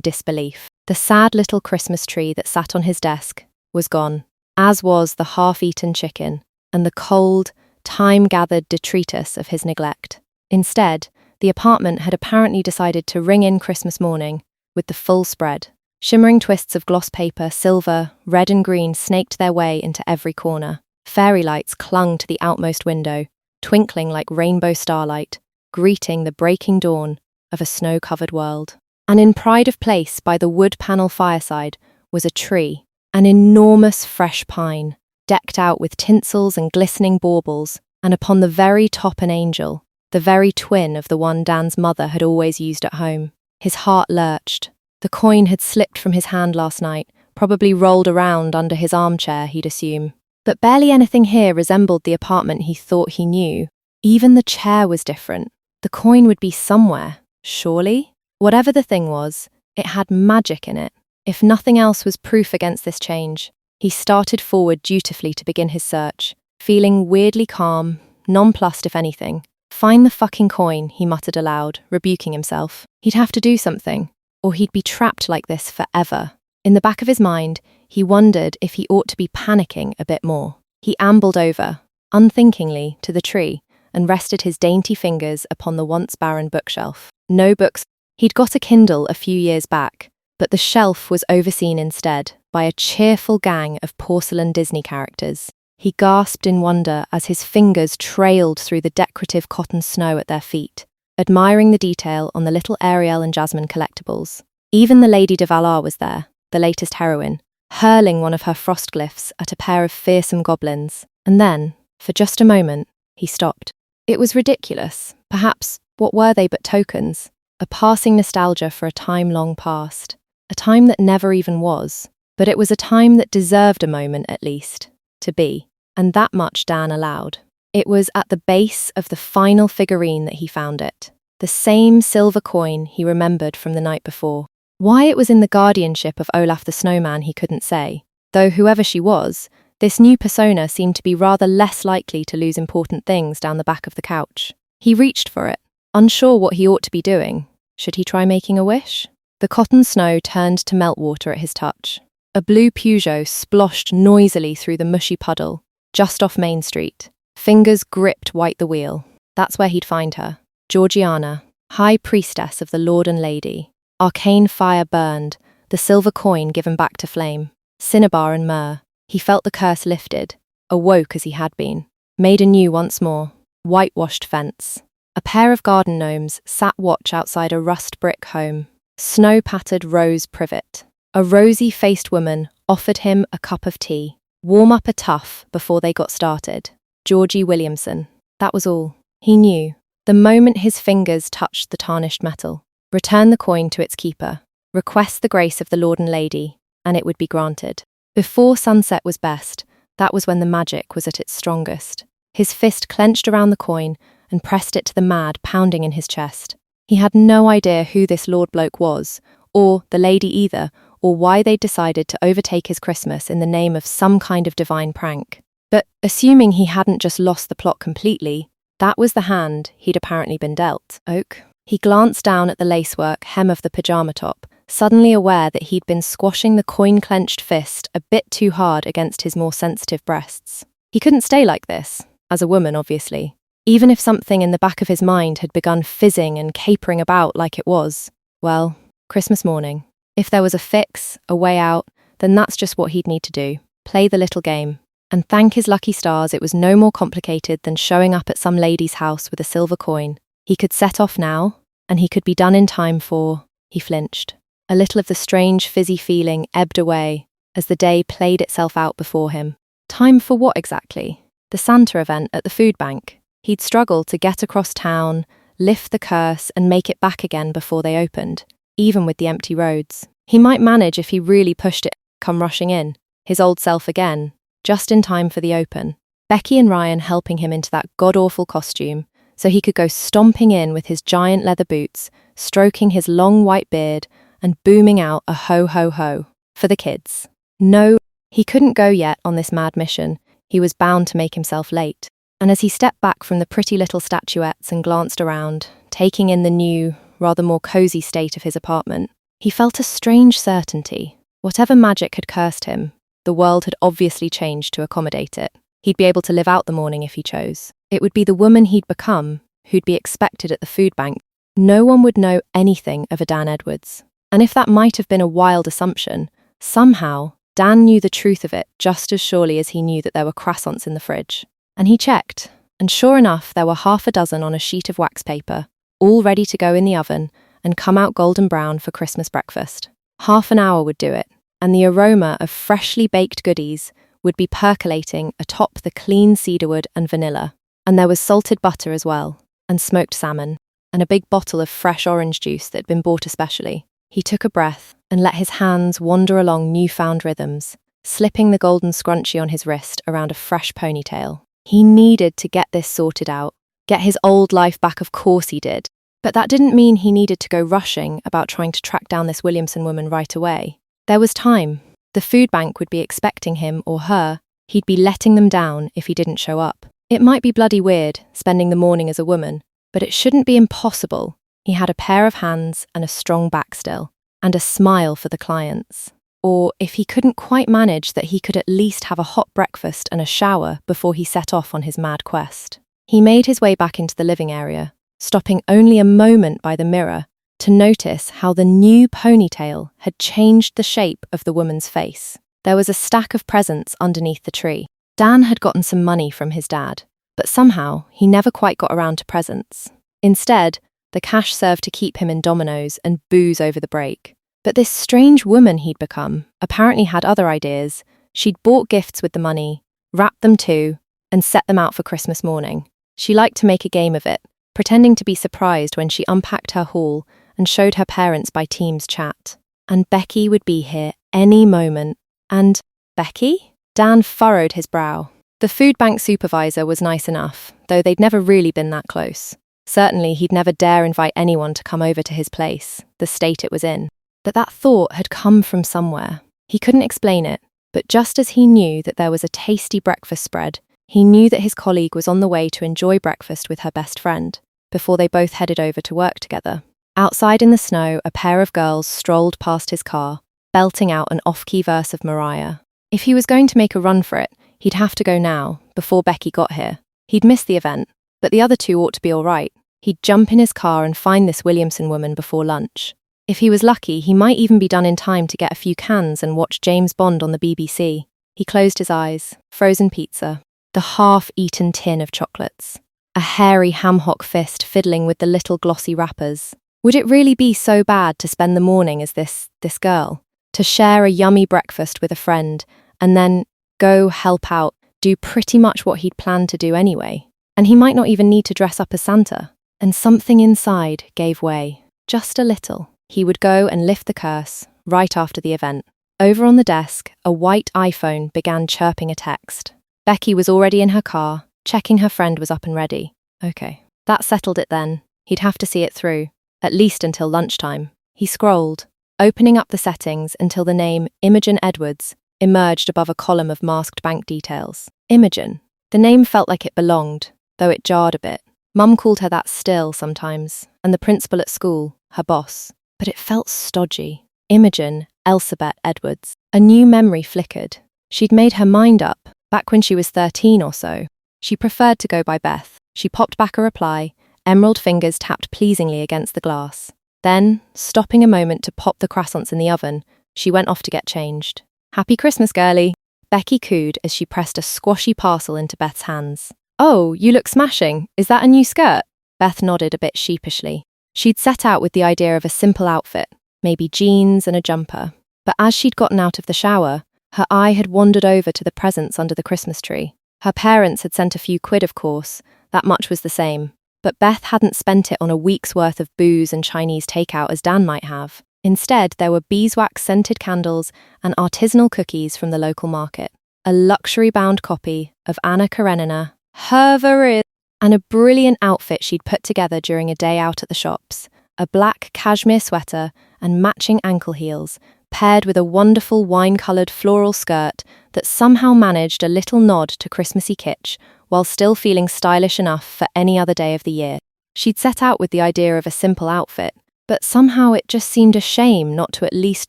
disbelief. The sad little Christmas tree that sat on his desk was gone, as was the half-eaten chicken and the cold, time-gathered detritus of his neglect. Instead, the apartment had apparently decided to ring in Christmas morning with the full spread. Shimmering twists of gloss paper, silver, red and green snaked their way into every corner. Fairy lights clung to the outmost window, twinkling like rainbow starlight, greeting the breaking dawn of a snow-covered world. And in pride of place by the wood panel fireside was a tree, an enormous fresh pine, decked out with tinsels and glistening baubles, and upon the very top an angel, the very twin of the one Dan's mother had always used at home. His heart lurched. The coin had slipped from his hand last night, probably rolled around under his armchair, he'd assume. But barely anything here resembled the apartment he thought he knew. Even the chair was different. The coin would be somewhere, surely? Whatever the thing was, it had magic in it. If nothing else was proof against this change, he started forward dutifully to begin his search, feeling weirdly calm, nonplussed if anything. Find the fucking coin, he muttered aloud, rebuking himself. He'd have to do something, or he'd be trapped like this forever. In the back of his mind, he wondered if he ought to be panicking a bit more. He ambled over, unthinkingly, to the tree and rested his dainty fingers upon the once barren bookshelf. No books. He'd got a Kindle a few years back, but the shelf was overseen instead by a cheerful gang of porcelain Disney characters. He gasped in wonder as his fingers trailed through the decorative cotton snow at their feet, admiring the detail on the little Ariel and Jasmine collectibles. Even the Lady de Valar was there, the latest heroine, hurling one of her frost glyphs at a pair of fearsome goblins. And then, for just a moment, he stopped. It was ridiculous. Perhaps, what were they but tokens? A passing nostalgia for a time long past. A time that never even was. But it was a time that deserved a moment, at least, to be. And that much Dan allowed. It was at the base of the final figurine that he found it. The same silver coin he remembered from the night before. Why it was in the guardianship of Olaf the Snowman he couldn't say. Though whoever she was, this new persona seemed to be rather less likely to lose important things down the back of the couch. He reached for it, unsure what he ought to be doing. Should he try making a wish? The cotton snow turned to meltwater at his touch. A blue Peugeot sploshed noisily through the mushy puddle, just off Main Street. Fingers gripped white the wheel. That's where he'd find her. Georgiana, high priestess of the Lord and Lady. Arcane fire burned, the silver coin given back to flame. Cinnabar and myrrh. He felt the curse lifted, awoke as he had been. Made anew once more. Whitewashed fence. A pair of garden gnomes sat watch outside a rust-brick home. Snow-pattered rose privet. A rosy-faced woman offered him a cup of tea. Warm up a tough before they got started. Georgie Williamson. That was all. He knew, the moment his fingers touched the tarnished metal. Return the coin to its keeper. Request the grace of the lord and lady, and it would be granted. Before sunset was best, that was when the magic was at its strongest. His fist clenched around the coin and pressed it to the mad pounding in his chest. He had no idea who this lord bloke was, or the lady either, or why they'd decided to overtake his Christmas in the name of some kind of divine prank. But assuming he hadn't just lost the plot completely, that was the hand he'd apparently been dealt. Oak. He glanced down at the lacework hem of the pyjama top, suddenly aware that he'd been squashing the coin-clenched fist a bit too hard against his more sensitive breasts. He couldn't stay like this, as a woman obviously, even if something in the back of his mind had begun fizzing and capering about like it was. Well, Christmas morning. If there was a fix, a way out, then that's just what he'd need to do. Play the little game. And thank his lucky stars it was no more complicated than showing up at some lady's house with a silver coin. He could set off now, and he could be done in time for... He flinched. A little of the strange fizzy feeling ebbed away as the day played itself out before him. Time for what exactly? The Santa event at the food bank. He'd struggled to get across town, lift the curse and make it back again before they opened, even with the empty roads. He might manage if he really pushed it, come rushing in, his old self again, just in time for the open. Becky and Ryan helping him into that god-awful costume, so he could go stomping in with his giant leather boots, stroking his long white beard and booming out a ho-ho-ho for the kids. No, he couldn't go yet on this mad mission. He was bound to make himself late. And as he stepped back from the pretty little statuettes and glanced around, taking in the new, rather more cozy state of his apartment, he felt a strange certainty. Whatever magic had cursed him, the world had obviously changed to accommodate it. He'd be able to live out the morning if he chose. It would be the woman he'd become, who'd be expected at the food bank. No one would know anything of a Dan Edwards. And if that might have been a wild assumption, somehow Dan knew the truth of it just as surely as he knew that there were croissants in the fridge. And he checked, and sure enough there were half a dozen on a sheet of wax paper, all ready to go in the oven and come out golden brown for Christmas breakfast. Half an hour would do it, and the aroma of freshly baked goodies would be percolating atop the clean cedarwood and vanilla. And there was salted butter as well, and smoked salmon, and a big bottle of fresh orange juice that had been bought especially. He took a breath and let his hands wander along newfound rhythms, slipping the golden scrunchie on his wrist around a fresh ponytail. He needed to get this sorted out, get his old life back, of course he did. But that didn't mean he needed to go rushing about trying to track down this Williamson woman right away. There was time. The food bank would be expecting him or her. He'd be letting them down if he didn't show up. It might be bloody weird, spending the morning as a woman, but it shouldn't be impossible. He had a pair of hands and a strong back still, and a smile for the clients. Or if he couldn't quite manage, that he could at least have a hot breakfast and a shower before he set off on his mad quest. He made his way back into the living area, stopping only a moment by the mirror to notice how the new ponytail had changed the shape of the woman's face. There was a stack of presents underneath the tree. Dan had gotten some money from his dad, but somehow he never quite got around to presents. Instead, the cash served to keep him in dominoes and booze over the break. But this strange woman he'd become apparently had other ideas. She'd bought gifts with the money, wrapped them too, and set them out for Christmas morning. She liked to make a game of it, pretending to be surprised when she unpacked her haul and showed her parents by Teams chat. And Becky would be here any moment. And Becky? Dan furrowed his brow. The food bank supervisor was nice enough, though they'd never really been that close. Certainly he'd never dare invite anyone to come over to his place, the state it was in. But that thought had come from somewhere. He couldn't explain it, but just as he knew that there was a tasty breakfast spread, he knew that his colleague was on the way to enjoy breakfast with her best friend, before they both headed over to work together. Outside in the snow, a pair of girls strolled past his car, belting out an off-key verse of Mariah. If he was going to make a run for it, he'd have to go now, before Becky got here. He'd missed the event, but the other two ought to be all right. He'd jump in his car and find this Williamson woman before lunch. If he was lucky, he might even be done in time to get a few cans and watch James Bond on the BBC. He closed his eyes. Frozen pizza. The half-eaten tin of chocolates. A hairy ham-hock fist fiddling with the little glossy wrappers. Would it really be so bad to spend the morning as this girl? To share a yummy breakfast with a friend, and then go help out, do pretty much what he'd planned to do anyway? And he might not even need to dress up as Santa. And something inside gave way, just a little. He would go and lift the curse right after the event. Over on the desk, a white iPhone began chirping a text. Becky was already in her car, checking her friend was up and ready. Okay. That settled it then. He'd have to see it through, at least until lunchtime. He scrolled, opening up the settings until the name Imogen Edwards emerged above a column of masked bank details. Imogen. The name felt like it belonged, though it jarred a bit. Mum called her that still sometimes, and the principal at school, her boss. But it felt stodgy. Imogen Elsabeth Edwards. A new memory flickered. She'd made her mind up, back when she was 13 or so. She preferred to go by Beth. She popped back a reply, emerald fingers tapped pleasingly against the glass. Then, stopping a moment to pop the croissants in the oven, she went off to get changed. Happy Christmas, girlie! Becky cooed as she pressed a squashy parcel into Beth's hands. Oh, you look smashing. Is that a new skirt? Beth nodded a bit sheepishly. She'd set out with the idea of a simple outfit, maybe jeans and a jumper. But as she'd gotten out of the shower, her eye had wandered over to the presents under the Christmas tree. Her parents had sent a few quid, of course. That much was the same. But Beth hadn't spent it on a week's worth of booze and Chinese takeout as Dan might have. Instead, there were beeswax-scented candles and artisanal cookies from the local market. A luxury-bound copy of Anna Karenina, Herverid, and a brilliant outfit she'd put together during a day out at the shops. A black cashmere sweater and matching ankle heels, paired with a wonderful wine-coloured floral skirt that somehow managed a little nod to Christmassy kitsch, while still feeling stylish enough for any other day of the year. She'd set out with the idea of a simple outfit, but somehow it just seemed a shame not to at least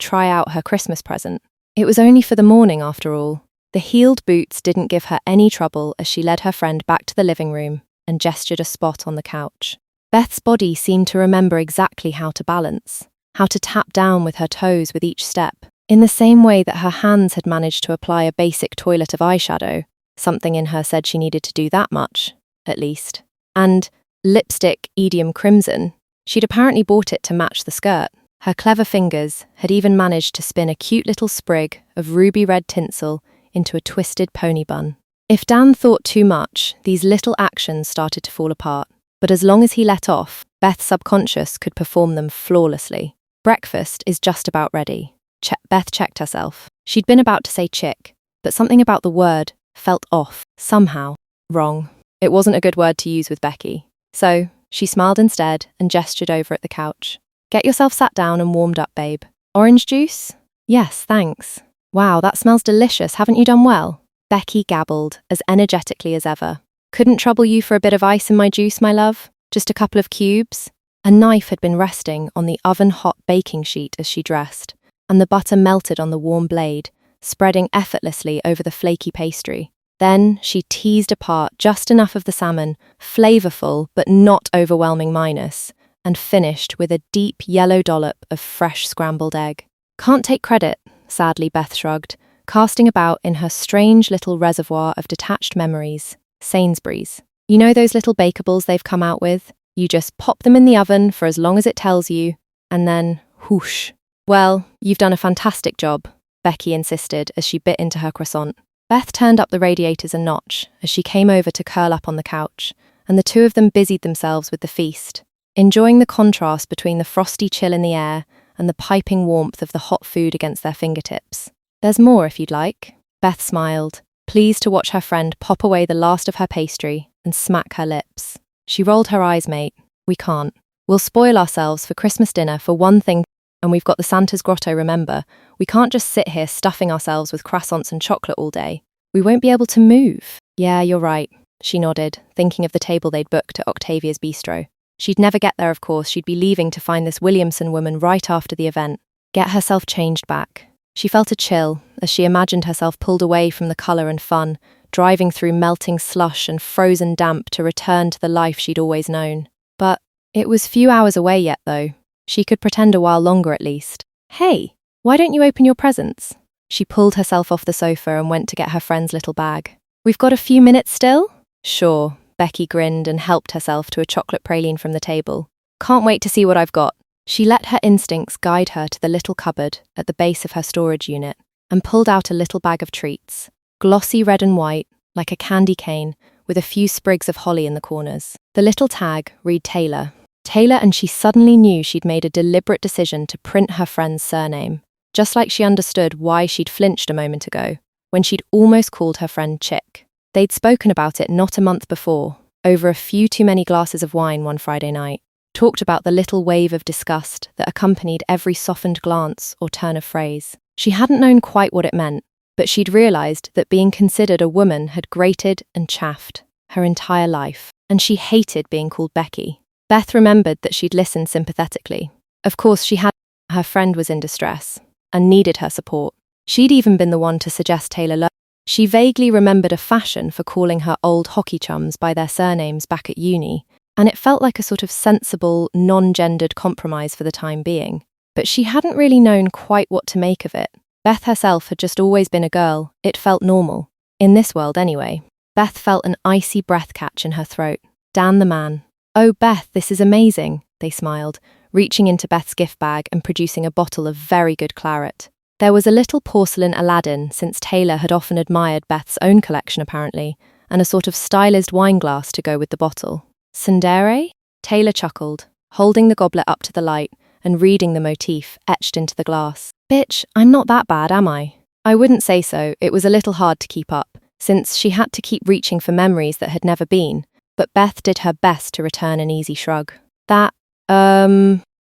try out her Christmas present. It was only for the morning, after all. The heeled boots didn't give her any trouble as she led her friend back to the living room and gestured a spot on the couch. Beth's body seemed to remember exactly how to balance, how to tap down with her toes with each step, in the same way that her hands had managed to apply a basic toilet of eyeshadow. Something in her said she needed to do that much, at least. And lipstick Edium Crimson. She'd apparently bought it to match the skirt. Her clever fingers had even managed to spin a cute little sprig of ruby red tinsel into a twisted pony bun. If Dan thought too much, these little actions started to fall apart. But as long as he let off, Beth's subconscious could perform them flawlessly. Breakfast is just about ready. Beth checked herself. She'd been about to say chick, but something about the word felt off, somehow. Wrong. It wasn't a good word to use with Becky. So, she smiled instead and gestured over at the couch. Get yourself sat down and warmed up, babe. Orange juice? Yes, thanks. Wow, that smells delicious. Haven't you done well? Becky gabbled, as energetically as ever. Couldn't trouble you for a bit of ice in my juice, my love? Just a couple of cubes? A knife had been resting on the oven-hot baking sheet as she dressed, and the butter melted on the warm blade, spreading effortlessly over the flaky pastry. Then she teased apart just enough of the salmon, flavorful but not overwhelming minus, and finished with a deep yellow dollop of fresh scrambled egg. Can't take credit, sadly Beth shrugged, casting about in her strange little reservoir of detached memories. Sainsbury's. You know those little bakables they've come out with? You just pop them in the oven for as long as it tells you, and then whoosh. Well, you've done a fantastic job, Becky insisted as she bit into her croissant. Beth turned up the radiators a notch as she came over to curl up on the couch, and the two of them busied themselves with the feast, enjoying the contrast between the frosty chill in the air and the piping warmth of the hot food against their fingertips. There's more if you'd like. Beth smiled, pleased to watch her friend pop away the last of her pastry and smack her lips. She rolled her eyes, mate. We can't. We'll spoil ourselves for Christmas dinner for one thing, and we've got the Santa's Grotto, remember. We can't just sit here stuffing ourselves with croissants and chocolate all day. We won't be able to move. Yeah, you're right, she nodded, thinking of the table they'd booked at Octavia's Bistro. She'd never get there, of course. She'd be leaving to find this Williamson woman right after the event. Get herself changed back. She felt a chill as she imagined herself pulled away from the colour and fun, driving through melting slush and frozen damp to return to the life she'd always known. But it was few hours away yet, though. She could pretend a while longer at least. Hey, why don't you open your presents? She pulled herself off the sofa and went to get her friend's little bag. We've got a few minutes still? Sure, Becky grinned and helped herself to a chocolate praline from the table. Can't wait to see what I've got. She let her instincts guide her to the little cupboard at the base of her storage unit and pulled out a little bag of treats, glossy red and white, like a candy cane, with a few sprigs of holly in the corners. The little tag read Taylor. Taylor, and she suddenly knew she'd made a deliberate decision to print her friend's surname, just like she understood why she'd flinched a moment ago, when she'd almost called her friend Chick. They'd spoken about it not a month before, over a few too many glasses of wine one Friday night, talked about the little wave of disgust that accompanied every softened glance or turn of phrase. She hadn't known quite what it meant, but she'd realised that being considered a woman had grated and chaffed her entire life, and she hated being called Becky. Beth remembered that she'd listened sympathetically. Of course, her friend was in distress and needed her support. She'd even been the one to suggest Taylor. She vaguely remembered a fashion for calling her old hockey chums by their surnames back at uni, and it felt like a sort of sensible, non-gendered compromise for the time being. But she hadn't really known quite what to make of it. Beth herself had just always been a girl. It felt normal. In this world, anyway. Beth felt an icy breath catch in her throat. Dan the man. "Oh, Beth, this is amazing," they smiled, reaching into Beth's gift bag and producing a bottle of very good claret. There was a little porcelain Aladdin, since Taylor had often admired Beth's own collection apparently, and a sort of stylized wine glass to go with the bottle. "Tsundere?" Taylor chuckled, holding the goblet up to the light and reading the motif etched into the glass. "Bitch, I'm not that bad, am I?" I wouldn't say so. It was a little hard to keep up, since she had to keep reaching for memories that had never been, but Beth did her best to return an easy shrug. "That,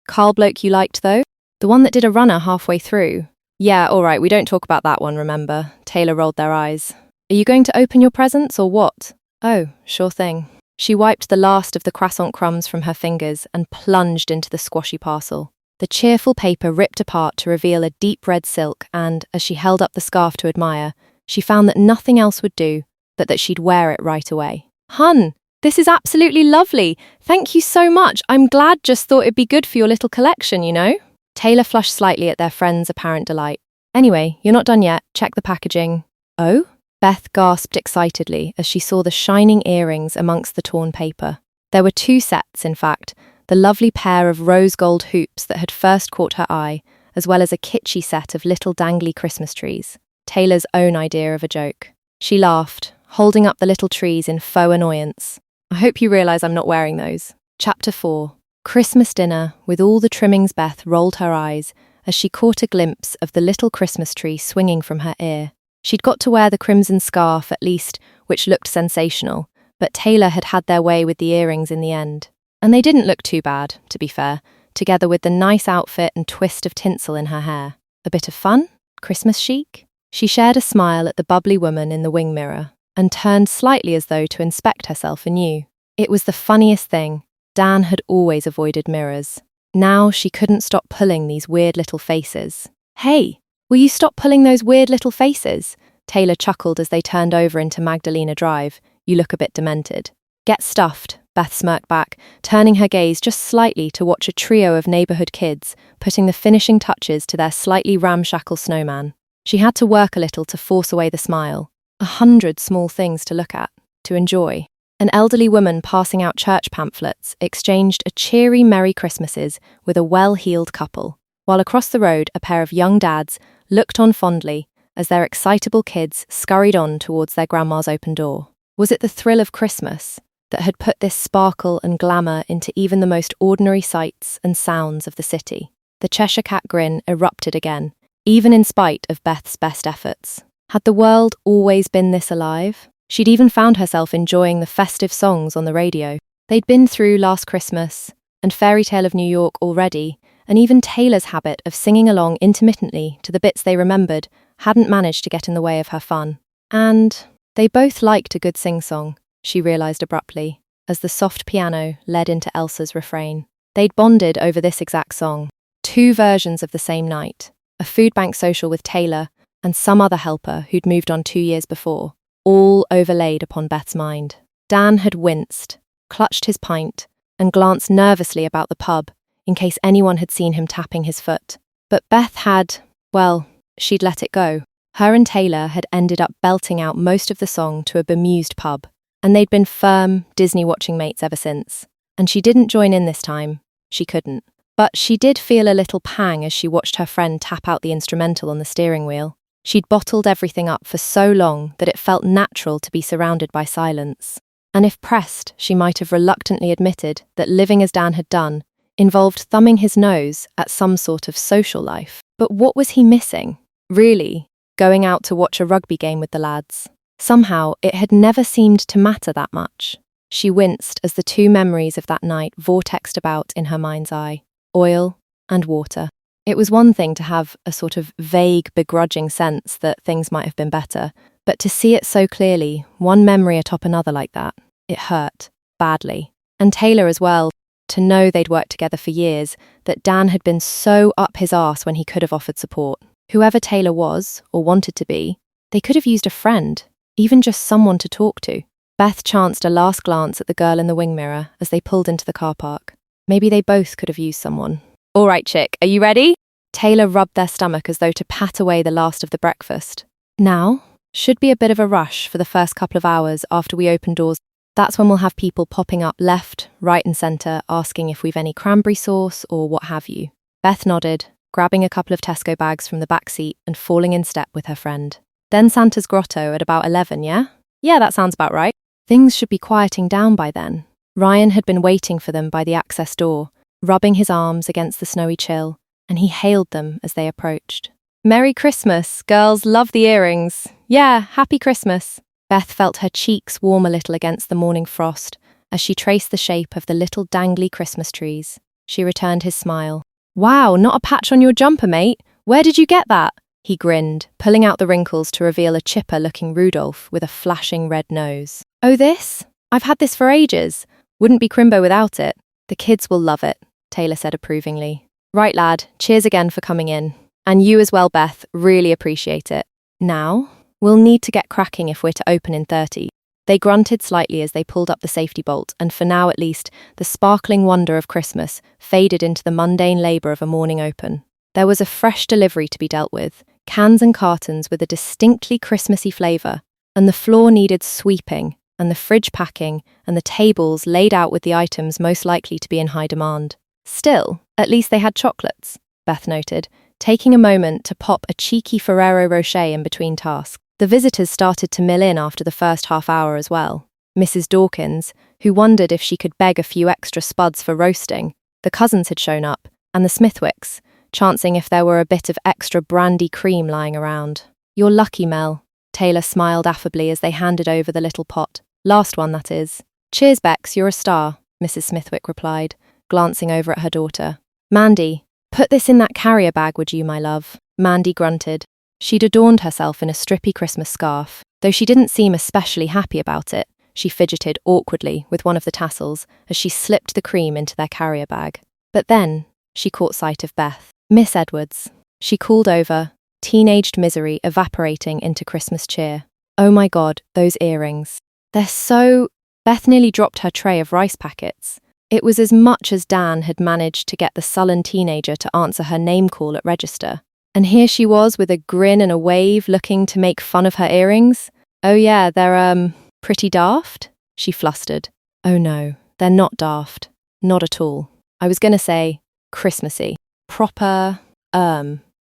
Carl bloke you liked, though? The one that did a runner halfway through?" "Yeah, all right, we don't talk about that one, remember?" Taylor rolled their eyes. "Are you going to open your presents, or what?" "Oh, sure thing." She wiped the last of the croissant crumbs from her fingers and plunged into the squashy parcel. The cheerful paper ripped apart to reveal a deep red silk, and, as she held up the scarf to admire, she found that nothing else would do, but that she'd wear it right away. "Hun, this is absolutely lovely. Thank you so much. I'm glad, just thought it'd be good for your little collection, you know?" Taylor flushed slightly at their friend's apparent delight. "Anyway, you're not done yet. Check the packaging." "Oh?" Beth gasped excitedly as she saw the shining earrings amongst the torn paper. There were two sets, in fact, the lovely pair of rose gold hoops that had first caught her eye, as well as a kitschy set of little dangly Christmas trees. Taylor's own idea of a joke. She laughed, holding up the little trees in faux annoyance. "I hope you realise I'm not wearing those." Chapter 4. Christmas dinner, with all the trimmings. Beth rolled her eyes as she caught a glimpse of the little Christmas tree swinging from her ear. She'd got to wear the crimson scarf at least, which looked sensational, but Taylor had had their way with the earrings in the end. And they didn't look too bad, to be fair, together with the nice outfit and twist of tinsel in her hair. A bit of fun? Christmas chic? She shared a smile at the bubbly woman in the wing mirror and turned slightly as though to inspect herself anew. It was the funniest thing. Dan had always avoided mirrors. Now she couldn't stop pulling these weird little faces. "Hey, will you stop pulling those weird little faces?" Taylor chuckled as they turned over into Magdalena Drive. "You look a bit demented." "Get stuffed," Beth smirked back, turning her gaze just slightly to watch a trio of neighbourhood kids putting the finishing touches to their slightly ramshackle snowman. She had to work a little to force away the smile. 100 small things to look at, to enjoy. An elderly woman passing out church pamphlets exchanged a cheery Merry Christmases with a well-heeled couple, while across the road a pair of young dads looked on fondly as their excitable kids scurried on towards their grandma's open door. Was it the thrill of Christmas that had put this sparkle and glamour into even the most ordinary sights and sounds of the city? The Cheshire Cat grin erupted again, even in spite of Beth's best efforts. Had the world always been this alive? She'd even found herself enjoying the festive songs on the radio. They'd been through Last Christmas and Fairy Tale of New York already, and even Taylor's habit of singing along intermittently to the bits they remembered hadn't managed to get in the way of her fun. And they both liked a good sing-song, she realised abruptly, as the soft piano led into Elsa's refrain. They'd bonded over this exact song. 2 versions of the same night, a food bank social with Taylor and some other helper who'd moved on 2 years before, all overlaid upon Beth's mind. Dan had winced, clutched his pint, and glanced nervously about the pub in case anyone had seen him tapping his foot. But Beth had, well, she'd let it go. Her and Taylor had ended up belting out most of the song to a bemused pub, and they'd been firm Disney-watching mates ever since. And she didn't join in this time. She couldn't. But she did feel a little pang as she watched her friend tap out the instrumental on the steering wheel. She'd bottled everything up for so long that it felt natural to be surrounded by silence. And if pressed, she might have reluctantly admitted that living as Dan had done involved thumbing his nose at some sort of social life. But what was he missing? Really, going out to watch a rugby game with the lads. Somehow, it had never seemed to matter that much. She winced as the two memories of that night vortexed about in her mind's eye: oil and water. It was one thing to have a sort of vague, begrudging sense that things might have been better, but to see it so clearly, one memory atop another like that, it hurt, badly. And Taylor as well, to know they'd worked together for years, that Dan had been so up his arse when he could have offered support. Whoever Taylor was, or wanted to be, they could have used a friend, even just someone to talk to. Beth chanced a last glance at the girl in the wing mirror as they pulled into the car park. Maybe they both could have used someone. "All right, chick, are you ready?" Taylor rubbed their stomach as though to pat away the last of the breakfast. "Now? Should be a bit of a rush for the first couple of hours after we open doors. That's when we'll have people popping up left, right and centre asking if we've any cranberry sauce or what have you." Beth nodded, grabbing a couple of Tesco bags from the back seat and falling in step with her friend. "Then Santa's Grotto at about 11, yeah?" "Yeah, that sounds about right." Things should be quieting down by then. Ryan had been waiting for them by the access door, rubbing his arms against the snowy chill, and he hailed them as they approached. "Merry Christmas, girls, love the earrings. Yeah, happy Christmas." Beth felt her cheeks warm a little against the morning frost as she traced the shape of the little dangly Christmas trees. She returned his smile. "Wow, not a patch on your jumper, mate. Where did you get that?" He grinned, pulling out the wrinkles to reveal a chipper-looking Rudolph with a flashing red nose. "Oh, this? I've had this for ages. Wouldn't be Crimbo without it." "The kids will love it," Taylor said approvingly. "Right, lad, cheers again for coming in. And you as well, Beth, really appreciate it. Now, we'll need to get cracking if we're to open in 30. They grunted slightly as they pulled up the safety bolt, and for now at least, the sparkling wonder of Christmas faded into the mundane labour of a morning open. There was a fresh delivery to be dealt with, cans and cartons with a distinctly Christmassy flavour, and the floor needed sweeping, and the fridge packing, and the tables laid out with the items most likely to be in high demand. Still, at least they had chocolates, Beth noted, taking a moment to pop a cheeky Ferrero Rocher in between tasks. The visitors started to mill in after the first half hour as well. Mrs. Dawkins, who wondered if she could beg a few extra spuds for roasting, the cousins had shown up, and the Smithwicks, chancing if there were a bit of extra brandy cream lying around. "You're lucky, Mel." Taylor smiled affably as they handed over the little pot. "Last one, that is." "Cheers, Bex, you're a star," Mrs. Smithwick replied, glancing over at her daughter. "Mandy, put this in that carrier bag, would you, my love?" Mandy grunted. She'd adorned herself in a strippy Christmas scarf. Though she didn't seem especially happy about it, she fidgeted awkwardly with one of the tassels as she slipped the cream into their carrier bag. But then she caught sight of Beth. "Miss Edwards." She called over, teenaged misery evaporating into Christmas cheer. "Oh my God, those earrings. They're so..." Beth nearly dropped her tray of rice packets. It was as much as Dan had managed to get the sullen teenager to answer her name call at register. And here she was with a grin and a wave looking to make fun of her earrings. "Oh yeah, they're, pretty daft?" she flustered. "Oh no, they're not daft. Not at all. I was gonna say Christmassy. Proper,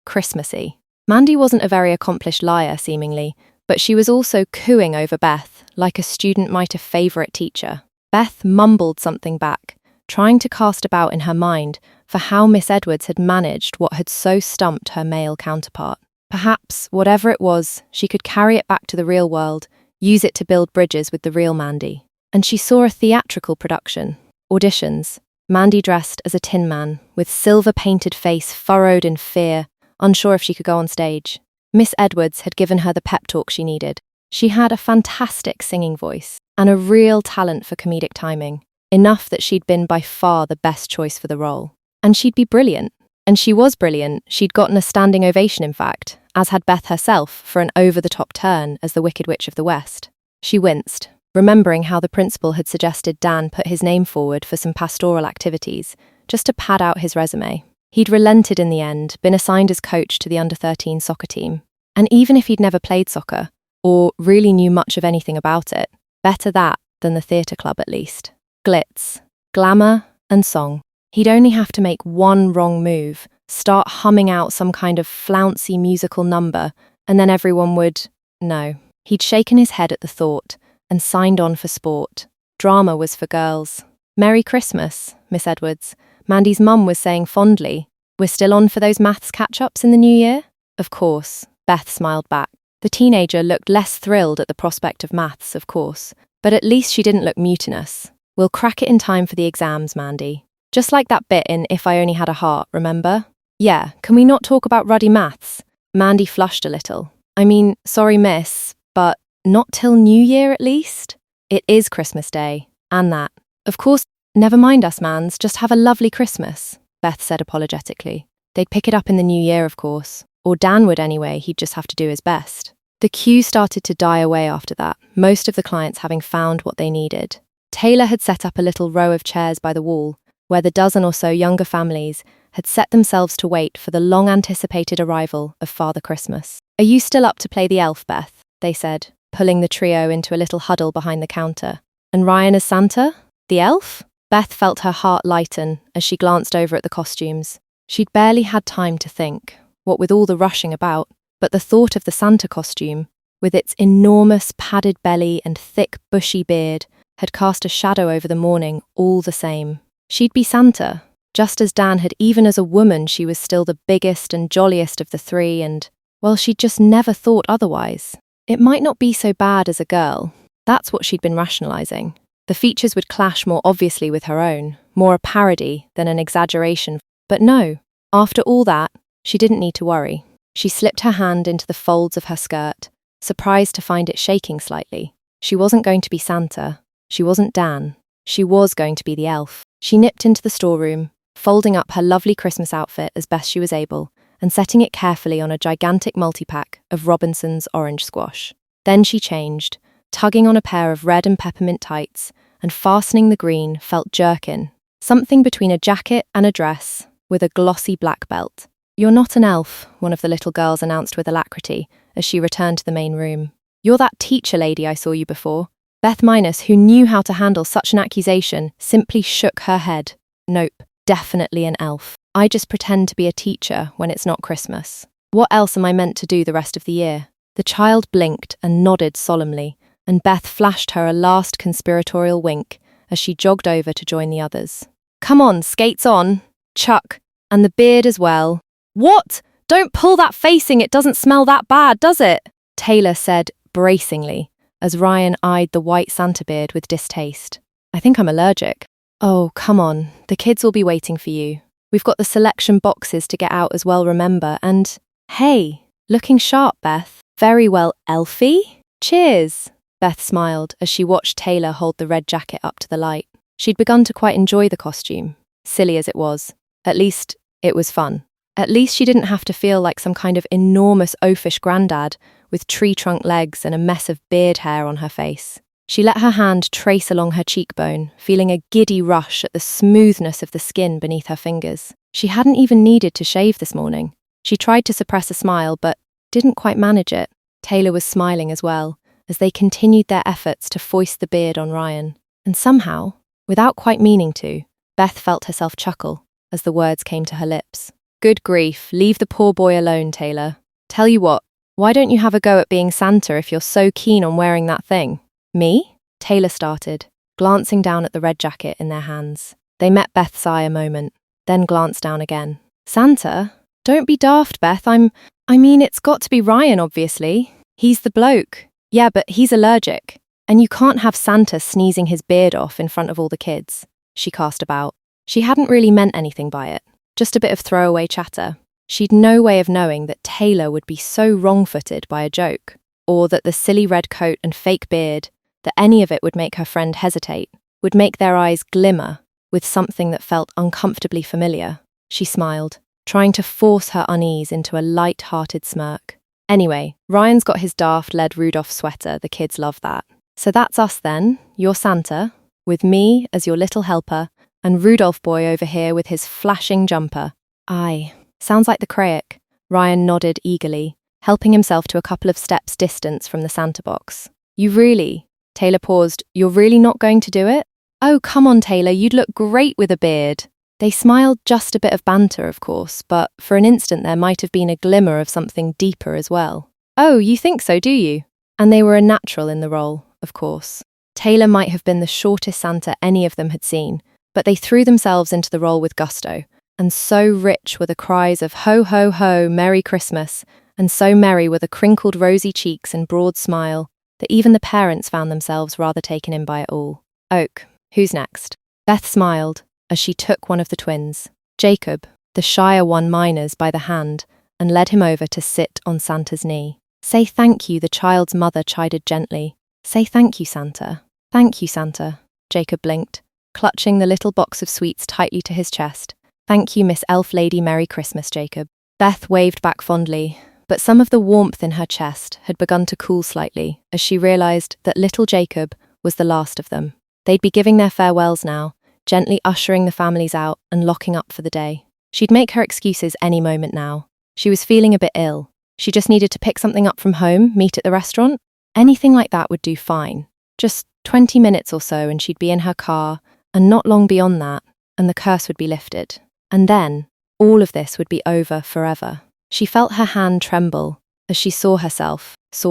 Christmassy." Mandy wasn't a very accomplished liar, seemingly, but she was also cooing over Beth, like a student might a favourite teacher. Beth mumbled something back, trying to cast about in her mind for how Miss Edwards had managed what had so stumped her male counterpart. Perhaps, whatever it was, she could carry it back to the real world, use it to build bridges with the real Mandy. And she saw a theatrical production. Auditions. Mandy dressed as a Tin Man, with silver-painted face furrowed in fear, unsure if she could go on stage. Miss Edwards had given her the pep talk she needed. She had a fantastic singing voice, and a real talent for comedic timing, enough that she'd been by far the best choice for the role. And she'd be brilliant. And she was brilliant. She'd gotten a standing ovation, in fact, as had Beth herself for an over-the-top turn as the Wicked Witch of the West. She winced, remembering how the principal had suggested Dan put his name forward for some pastoral activities, just to pad out his resume. He'd relented in the end, been assigned as coach to the under-13 soccer team. And even if he'd never played soccer, or really knew much of anything about it, better that than the theatre club at least. Glitz, glamour, and song. He'd only have to make one wrong move, start humming out some kind of flouncy musical number, and then everyone would... No. He'd shaken his head at the thought and signed on for sport. Drama was for girls. Merry Christmas, Miss Edwards. Mandy's mum was saying fondly. We're still on for those maths catch-ups in the new year? Of course, Beth smiled back. The teenager looked less thrilled at the prospect of maths, of course, but at least she didn't look mutinous. We'll crack it in time for the exams, Mandy. Just like that bit in If I Only Had a Heart, remember? Yeah, can we not talk about ruddy maths? Mandy flushed a little. I mean, sorry miss, but not till New Year at least? It is Christmas Day, and that. Of course, never mind us mans, just have a lovely Christmas, Beth said apologetically. They'd pick it up in the new year, of course. Or Dan would anyway, he'd just have to do his best. The queue started to die away after that, most of the clients having found what they needed. Taylor had set up a little row of chairs by the wall, where the dozen or so younger families had set themselves to wait for the long-anticipated arrival of Father Christmas. Are you still up to play the elf, Beth? They said, pulling the trio into a little huddle behind the counter. And Ryan as Santa? The elf? Beth felt her heart lighten as she glanced over at the costumes. She'd barely had time to think, what with all the rushing about, but the thought of the Santa costume, with its enormous padded belly and thick bushy beard, had cast a shadow over the morning all the same. She'd be Santa, just as Dan had. Even as a woman she was still the biggest and jolliest of the three, and, well, she'd just never thought otherwise. It might not be so bad as a girl. That's what she'd been rationalising. The features would clash more obviously with her own, more a parody than an exaggeration. But no, after all that, she didn't need to worry. She slipped her hand into the folds of her skirt, surprised to find it shaking slightly. She wasn't going to be Santa. She wasn't Dan. She was going to be the elf. She nipped into the storeroom, folding up her lovely Christmas outfit as best she was able, and setting it carefully on a gigantic multi-pack of Robinson's orange squash. Then she changed, tugging on a pair of red and peppermint tights, and fastening the green felt jerkin, something between a jacket and a dress, with a glossy black belt. You're not an elf, one of the little girls announced with alacrity as she returned to the main room. You're that teacher lady I saw you before. Beth Minus, who knew how to handle such an accusation, simply shook her head. Nope, definitely an elf. I just pretend to be a teacher when it's not Christmas. What else am I meant to do the rest of the year? The child blinked and nodded solemnly, and Beth flashed her a last conspiratorial wink as she jogged over to join the others. Come on, skates on. Chuck. And the beard as well. What? Don't pull that facing, it doesn't smell that bad, does it? Taylor said bracingly, as Ryan eyed the white Santa beard with distaste. I think I'm allergic. Oh, come on, the kids will be waiting for you. We've got the selection boxes to get out as well, remember, and hey, looking sharp, Beth. Very well, Elfie. Cheers. Beth smiled as she watched Taylor hold the red jacket up to the light. She'd begun to quite enjoy the costume, silly as it was. At least, it was fun. At least she didn't have to feel like some kind of enormous oafish grandad with tree trunk legs and a mess of beard hair on her face. She let her hand trace along her cheekbone, feeling a giddy rush at the smoothness of the skin beneath her fingers. She hadn't even needed to shave this morning. She tried to suppress a smile, but didn't quite manage it. Taylor was smiling as well, as they continued their efforts to foist the beard on Ryan. And somehow, without quite meaning to, Beth felt herself chuckle as the words came to her lips. Good grief, leave the poor boy alone, Taylor. Tell you what, why don't you have a go at being Santa if you're so keen on wearing that thing? Me? Taylor started, glancing down at the red jacket in their hands. They met Beth's eye a moment, then glanced down again. Santa? Don't be daft, Beth. I mean, it's got to be Ryan, obviously. He's the bloke. Yeah, but he's allergic. And you can't have Santa sneezing his beard off in front of all the kids. She cast about. She hadn't really meant anything by it. Just a bit of throwaway chatter. She'd no way of knowing that Taylor would be so wrong-footed by a joke, or that the silly red coat and fake beard, that any of it would make her friend hesitate, would make their eyes glimmer with something that felt uncomfortably familiar. She smiled, trying to force her unease into a light-hearted smirk. Anyway, Ryan's got his daft lead Rudolph sweater, the kids love that. So that's us then, you're Santa, with me as your little helper, and Rudolph boy over here with his flashing jumper. Aye, sounds like the Crayic. Ryan nodded eagerly, helping himself to a couple of steps distance from the Santa box. You really? Taylor paused. You're really not going to do it? Oh, come on, Taylor, you'd look great with a beard. They smiled, just a bit of banter, of course, but for an instant there might have been a glimmer of something deeper as well. Oh, you think so, do you? And they were a natural in the role, of course. Taylor might have been the shortest Santa any of them had seen, but they threw themselves into the role with gusto, and so rich were the cries of "Ho, ho, ho, Merry Christmas," and so merry were the crinkled rosy cheeks and broad smile, that even the parents found themselves rather taken in by it all. Oak, who's next? Beth smiled as she took one of the twins, Jacob, the shyer one minors, by the hand, and led him over to sit on Santa's knee. "Say thank you," the child's mother chided gently. "Say thank you, Santa." "Thank you, Santa," Jacob blinked, clutching the little box of sweets tightly to his chest. "Thank you, Miss Elf Lady, Merry Christmas, Jacob." Beth waved back fondly, but some of the warmth in her chest had begun to cool slightly as she realized that little Jacob was the last of them. They'd be giving their farewells now, gently ushering the families out and locking up for the day. She'd make her excuses any moment now. She was feeling a bit ill. She just needed to pick something up from home, meet at the restaurant. Anything like that would do fine. Just 20 minutes or so and she'd be in her car, and not long beyond that, and the curse would be lifted. And then, all of this would be over forever. She felt her hand tremble as she saw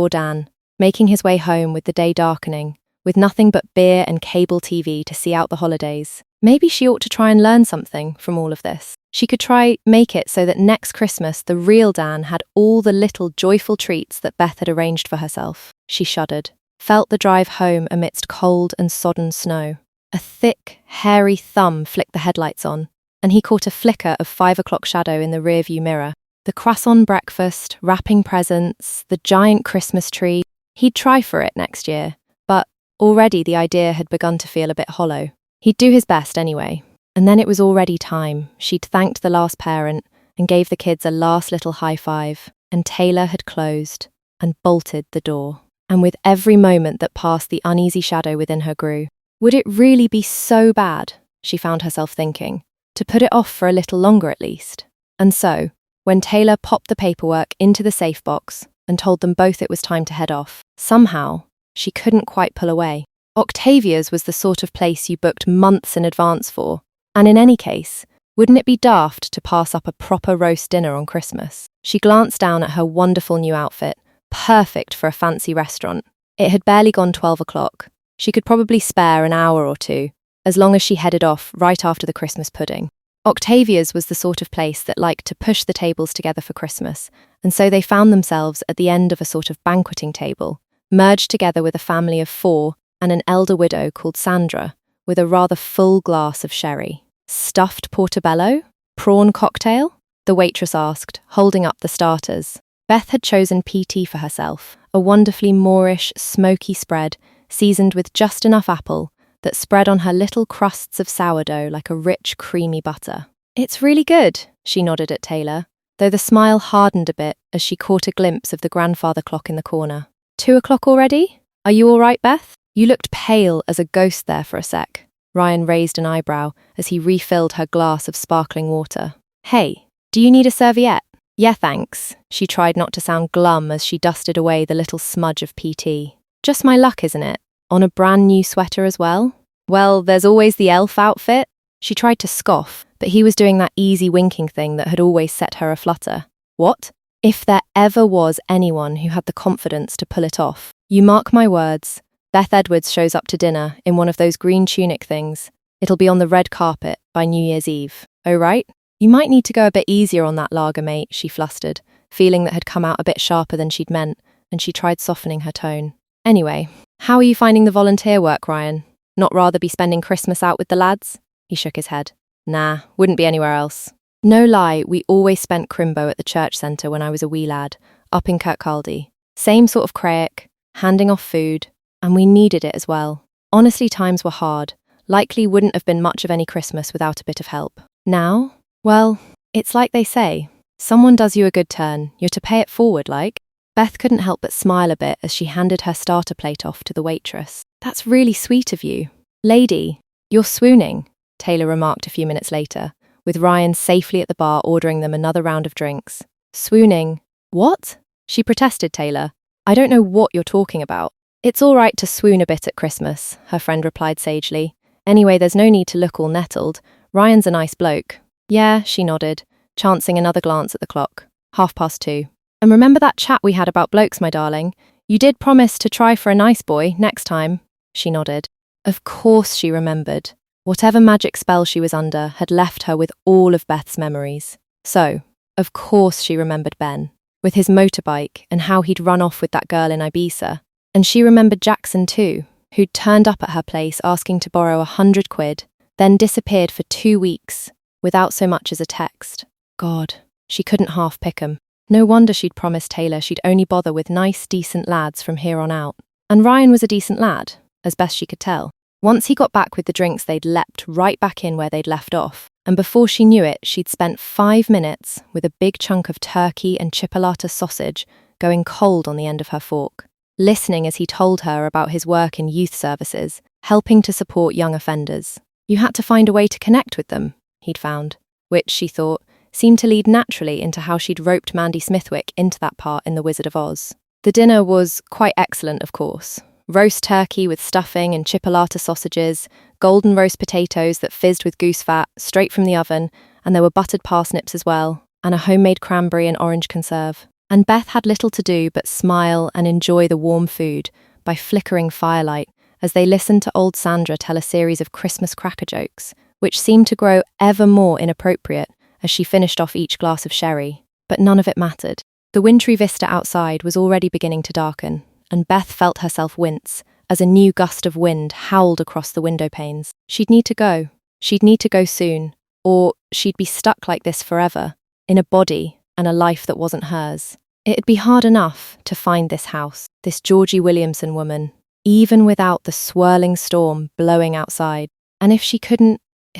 Dan, making his way home with the day darkening, with nothing but beer and cable TV to see out the holidays. Maybe she ought to try and learn something from all of this. She could make it so that next Christmas the real Dan had all the little joyful treats that Beth had arranged for herself. She shuddered, felt the drive home amidst cold and sodden snow. A thick, hairy thumb flicked the headlights on, and he caught a flicker of 5 o'clock shadow in the rearview mirror. The croissant breakfast, wrapping presents, the giant Christmas tree. He'd try for it next year, but already the idea had begun to feel a bit hollow. He'd do his best anyway. And then it was already time. She'd thanked the last parent and gave the kids a last little high five, and Taylor had closed and bolted the door. And with every moment that passed, the uneasy shadow within her grew. Would it really be so bad, she found herself thinking, to put it off for a little longer at least? And so, when Taylor popped the paperwork into the safe box and told them both it was time to head off, somehow she couldn't quite pull away. Octavia's was the sort of place you booked months in advance for, and in any case, wouldn't it be daft to pass up a proper roast dinner on Christmas? She glanced down at her wonderful new outfit, perfect for a fancy restaurant. It had barely gone 12 o'clock. She could probably spare an hour or two, as long as she headed off right after the Christmas pudding. Octavia's was the sort of place that liked to push the tables together for Christmas, and so they found themselves at the end of a sort of banqueting table, merged together with a family of 4 and an elder widow called Sandra, with a rather full glass of sherry. "Stuffed portobello? Prawn cocktail?" the waitress asked, holding up the starters. Beth had chosen PT for herself, a wonderfully Moorish, smoky spread, seasoned with just enough apple, that spread on her little crusts of sourdough like a rich, creamy butter. "It's really good," she nodded at Taylor, though the smile hardened a bit as she caught a glimpse of the grandfather clock in the corner. 2 o'clock already? Are you all right, Beth? You looked pale as a ghost there for a sec. Ryan raised an eyebrow as he refilled her glass of sparkling water. "Hey, do you need a serviette?" "Yeah, thanks." She tried not to sound glum as she dusted away the little smudge of PT. "Just my luck, isn't it? On a brand new sweater as well?" "Well, there's always the elf outfit." She tried to scoff, but he was doing that easy winking thing that had always set her aflutter. What? If there ever was anyone who had the confidence to pull it off. You mark my words, Beth Edwards shows up to dinner in one of those green tunic things. It'll be on the red carpet by New Year's Eve. Oh, right? You might need to go a bit easier on that lager, mate, she flustered, feeling that had come out a bit sharper than she'd meant, and she tried softening her tone. "Anyway, how are you finding the volunteer work, Ryan? Not rather be spending Christmas out with the lads?" He shook his head. "Nah, wouldn't be anywhere else." No lie, we always spent Crimbo at the church centre when I was a wee lad, up in Kirkcaldy. Same sort of craic, handing off food, and we needed it as well. Honestly, times were hard. Likely wouldn't have been much of any Christmas without a bit of help. Now? Well, it's like they say. Someone does you a good turn, you're to pay it forward, like. Beth couldn't help but smile a bit as she handed her starter plate off to the waitress. "That's really sweet of you." "Lady, you're swooning," Taylor remarked a few minutes later, with Ryan safely at the bar ordering them another round of drinks. "Swooning? What?" she protested, Taylor. "I don't know what you're talking about." "It's all right to swoon a bit at Christmas," her friend replied sagely. "Anyway, there's no need to look all nettled. Ryan's a nice bloke." "Yeah," she nodded, chancing another glance at the clock. 2:30. "And remember that chat we had about blokes, my darling? You did promise to try for a nice boy next time." She nodded. Of course she remembered. Whatever magic spell she was under had left her with all of Beth's memories. So, of course she remembered Ben, with his motorbike and how he'd run off with that girl in Ibiza. And she remembered Jackson too, who'd turned up at her place asking to borrow 100 quid, then disappeared for 2 weeks, without so much as a text. God, she couldn't half pick 'em. No wonder she'd promised Taylor she'd only bother with nice, decent lads from here on out. And Ryan was a decent lad, as best she could tell. Once he got back with the drinks, they'd leapt right back in where they'd left off, and before she knew it, she'd spent 5 minutes with a big chunk of turkey and chipolata sausage going cold on the end of her fork, listening as he told her about his work in youth services, helping to support young offenders. You had to find a way to connect with them, he'd found, which, she thought, seemed to lead naturally into how she'd roped Mandy Smithwick into that part in The Wizard of Oz. The dinner was quite excellent, of course. Roast turkey with stuffing and chipolata sausages, golden roast potatoes that fizzed with goose fat, straight from the oven, and there were buttered parsnips as well, and a homemade cranberry and orange conserve. And Beth had little to do but smile and enjoy the warm food by flickering firelight as they listened to old Sandra tell a series of Christmas cracker jokes, which seemed to grow ever more inappropriate as she finished off each glass of sherry. But none of it mattered. The wintry vista outside was already beginning to darken, and Beth felt herself wince as a new gust of wind howled across the window panes. She'd need to go. She'd need to go soon, or she'd be stuck like this forever, in a body and a life that wasn't hers. It'd be hard enough to find this house, this Georgie Williamson woman, even without the swirling storm blowing outside. And if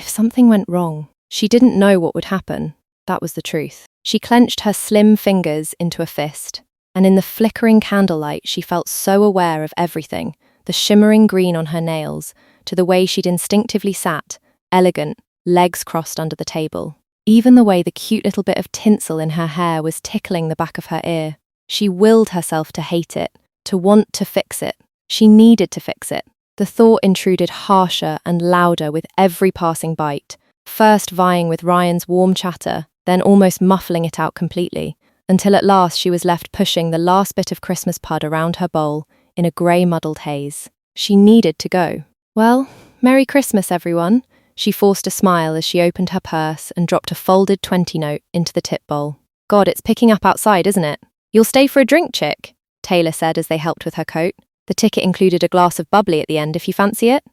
something went wrong, she didn't know what would happen. That was the truth. She clenched her slim fingers into a fist, and in the flickering candlelight she felt so aware of everything, the shimmering green on her nails, to the way she'd instinctively sat, elegant, legs crossed under the table. Even the way the cute little bit of tinsel in her hair was tickling the back of her ear. She willed herself to hate it, to want to fix it. She needed to fix it. The thought intruded harsher and louder with every passing bite, first vying with Ryan's warm chatter, then almost muffling it out completely, until at last she was left pushing the last bit of Christmas pud around her bowl in a grey muddled haze. She needed to go. Well, Merry Christmas, everyone. She forced a smile as she opened her purse and dropped a folded 20 note into the tip bowl. God, it's picking up outside, isn't it? You'll stay for a drink, chick, Taylor said as they helped with her coat. The ticket included a glass of bubbly at the end if you fancy it.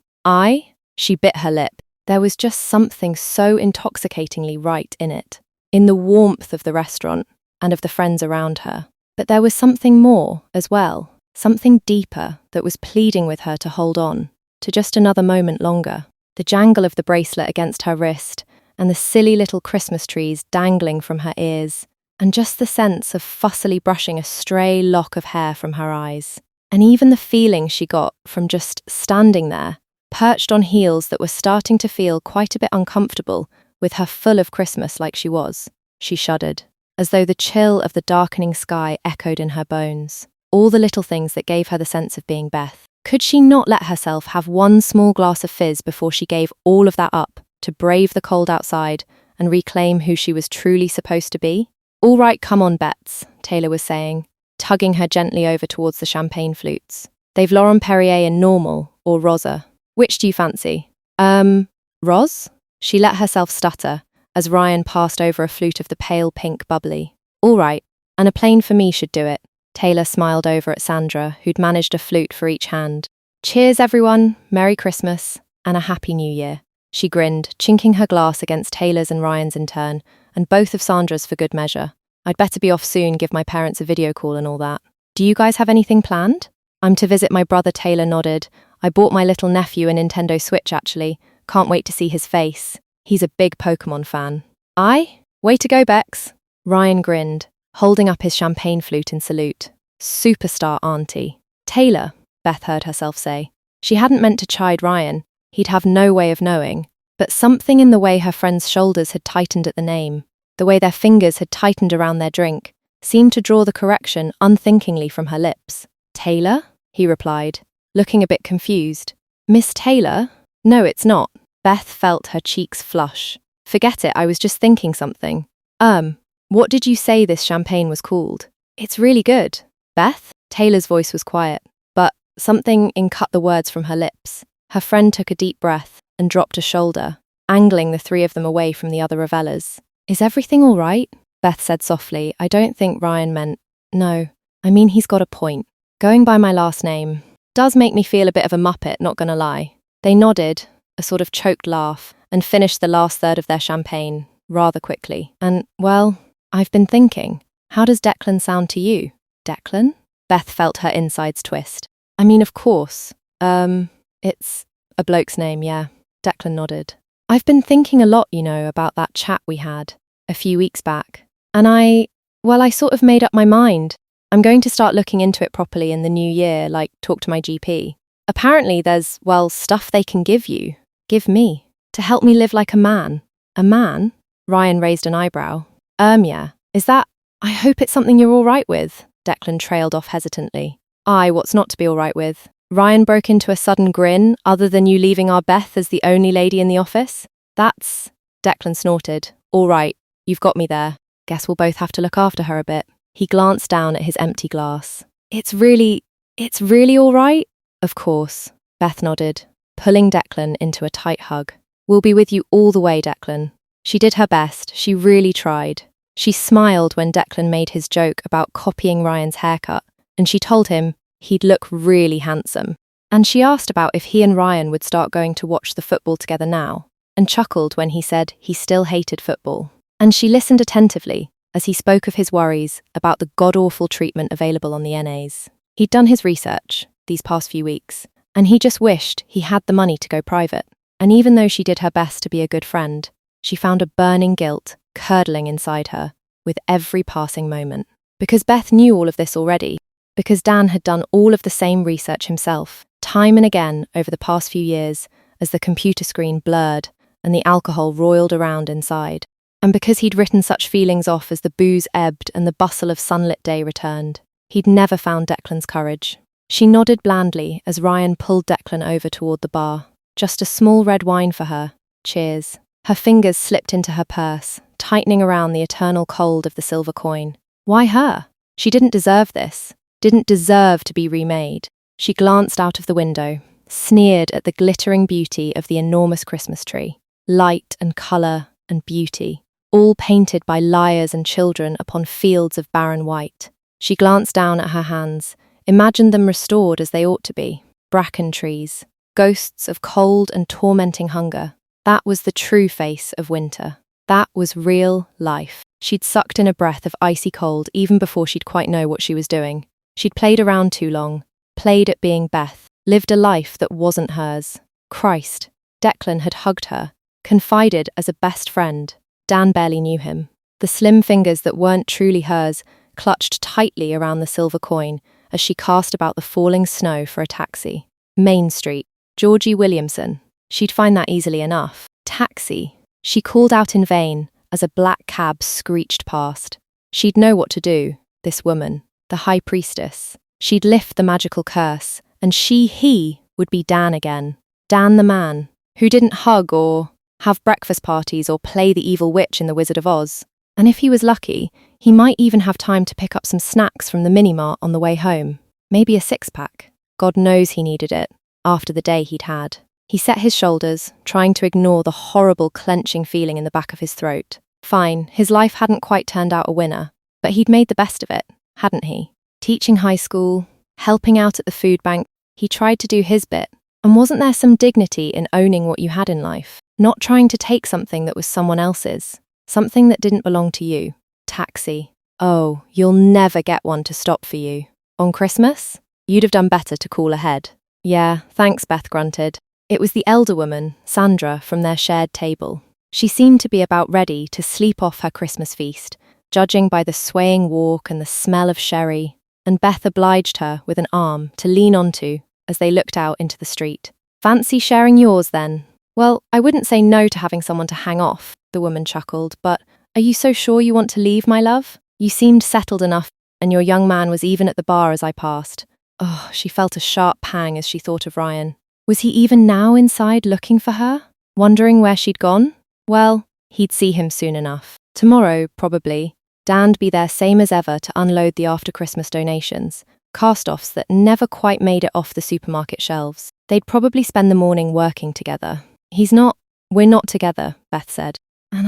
She bit her lip. There was just something so intoxicatingly right in it, in the warmth of the restaurant and of the friends around her. But there was something more as well, something deeper that was pleading with her to hold on, to just another moment longer. The jangle of the bracelet against her wrist, and the silly little Christmas trees dangling from her ears, and just the sense of fussily brushing a stray lock of hair from her eyes. And even the feeling she got from just standing there, perched on heels that were starting to feel quite a bit uncomfortable, with her full of Christmas like she was. She shuddered, as though the chill of the darkening sky echoed in her bones. All the little things that gave her the sense of being Beth. Could she not let herself have one small glass of fizz before she gave all of that up to brave the cold outside and reclaim who she was truly supposed to be? All right, come on, Bets, Taylor was saying, tugging her gently over towards the champagne flutes. They've Laurent Perrier in normal, or Rosa. Which do you fancy? Roz? She let herself stutter as Ryan passed over a flute of the pale pink bubbly. All right, and a plain for me should do it. Taylor smiled over at Sandra, who'd managed a flute for each hand. Cheers, everyone. Merry Christmas and a Happy New Year. She grinned, chinking her glass against Taylor's and Ryan's in turn, and both of Sandra's for good measure. I'd better be off soon, give my parents a video call and all that. Do you guys have anything planned? I'm to visit my brother, Taylor nodded. I bought my little nephew a Nintendo Switch, actually. Can't wait to see his face. He's a big Pokemon fan. Way to go, Bex. Ryan grinned, holding up his champagne flute in salute. Superstar auntie. Taylor, Beth heard herself say. She hadn't meant to chide Ryan. He'd have no way of knowing. But something in the way her friend's shoulders had tightened at the name, the way their fingers had tightened around their drink, seemed to draw the correction unthinkingly from her lips. Taylor? He replied, looking a bit confused. Miss Taylor? No, it's not. Beth felt her cheeks flush. Forget it, I was just thinking something. What did you say this champagne was called? It's really good. Beth? Taylor's voice was quiet. But Something in cut the words from her lips. Her friend took a deep breath and dropped a shoulder, angling the three of them away from the other revellers. Is everything all right? Beth said softly. I don't think Ryan meant... No, I mean he's got a point. Going by my last name does make me feel a bit of a muppet, not gonna lie. They nodded, a sort of choked laugh, and finished the last third of their champagne rather quickly. And, well, I've been thinking, how does Declan sound to you? Declan? Beth felt her insides twist. I mean, of course. It's a bloke's name, yeah. Declan nodded. I've been thinking a lot, about that chat we had a few weeks back. And I sort of made up my mind. I'm going to start looking into it properly in the new year, like talk to my GP. Apparently there's, stuff they can give me, to help me live like a man. A man? Ryan raised an eyebrow. Yeah. Is that... I hope it's something you're all right with, Declan trailed off hesitantly. What's not to be all right with? Ryan broke into a sudden grin, other than you leaving our Beth as the only lady in the office? That's... Declan snorted. All right, you've got me there. Guess we'll both have to look after her a bit. He glanced down at his empty glass. It's really all right? Of course, Beth nodded, pulling Declan into a tight hug. We'll be with you all the way, Declan. She did her best, she really tried. She smiled when Declan made his joke about copying Ryan's haircut, and she told him he'd look really handsome. And she asked about if he and Ryan would start going to watch the football together now, and chuckled when he said he still hated football. And she listened attentively as he spoke of his worries about the god-awful treatment available on the NAs. He'd done his research these past few weeks, and he just wished he had the money to go private. And even though she did her best to be a good friend, she found a burning guilt curdling inside her with every passing moment. Because Beth knew all of this already, because Dan had done all of the same research himself, time and again over the past few years as the computer screen blurred and the alcohol roiled around inside, and because he'd written such feelings off as the booze ebbed and the bustle of sunlit day returned. He'd never found Declan's courage. She nodded blandly as Ryan pulled Declan over toward the bar. Just a small red wine for her. Cheers. Her fingers slipped into her purse, tightening around the eternal cold of the silver coin. Why her? She didn't deserve this. Didn't deserve to be remade. She glanced out of the window, sneered at the glittering beauty of the enormous Christmas tree. Light and colour and beauty, all painted by liars and children upon fields of barren white. She glanced down at her hands, imagined them restored as they ought to be. Bracken trees, ghosts of cold and tormenting hunger. That was the true face of winter. That was real life. She'd sucked in a breath of icy cold even before she'd quite know what she was doing. She'd played around too long, played at being Beth, lived a life that wasn't hers. Christ, Declan had hugged her, confided as a best friend. Dan barely knew him. The slim fingers that weren't truly hers clutched tightly around the silver coin as she cast about the falling snow for a taxi. Main Street. Georgie Williamson. She'd find that easily enough. Taxi. She called out in vain as a black cab screeched past. She'd know what to do, this woman, the high priestess. She'd lift the magical curse, and he would be Dan again. Dan the man, who didn't hug or have breakfast parties or play the evil witch in The Wizard of Oz. And if he was lucky, he might even have time to pick up some snacks from the mini-mart on the way home. Maybe a six-pack. God knows he needed it, after the day he'd had. He set his shoulders, trying to ignore the horrible clenching feeling in the back of his throat. Fine, his life hadn't quite turned out a winner, but he'd made the best of it, hadn't he? Teaching high school, helping out at the food bank, he tried to do his bit. And wasn't there some dignity in owning what you had in life? Not trying to take something that was someone else's, something that didn't belong to you. Taxi. Oh, you'll never get one to stop for you. On Christmas? You'd have done better to call ahead. Yeah, thanks, Beth grunted. It was the elder woman, Sandra, from their shared table. She seemed to be about ready to sleep off her Christmas feast, judging by the swaying walk and the smell of sherry, and Beth obliged her with an arm to lean onto as they looked out into the street. Fancy sharing yours, then? Well, I wouldn't say no to having someone to hang off, the woman chuckled, but are you so sure you want to leave, my love? You seemed settled enough, and your young man was even at the bar as I passed. Oh, she felt a sharp pang as she thought of Ryan. Was he even now inside looking for her? Wondering where she'd gone? Well, he'd see him soon enough. Tomorrow, probably. Dan'd be there same as ever to unload the after-Christmas donations, cast-offs that never quite made it off the supermarket shelves. They'd probably spend the morning working together. We're not together, Beth said. And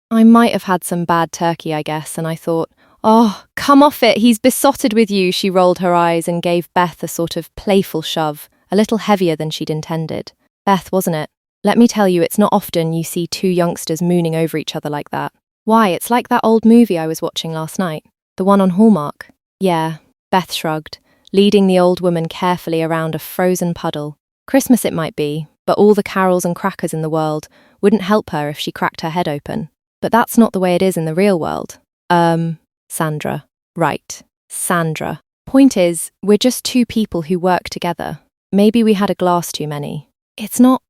I might have had some bad turkey, I guess, and I thought, oh, come off it, he's besotted with you. She rolled her eyes and gave Beth a sort of playful shove, a little heavier than she'd intended. Beth, wasn't it? Let me tell you, it's not often you see two youngsters mooning over each other like that. Why, it's like that old movie I was watching last night. The one on Hallmark. Yeah, Beth shrugged, leading the old woman carefully around a frozen puddle. Christmas it might be, but all the carols and crackers in the world wouldn't help her if she cracked her head open. But that's not the way it is in the real world. Sandra. Right, Sandra. Point is, we're just two people who work together. Maybe we had a glass too many. It's not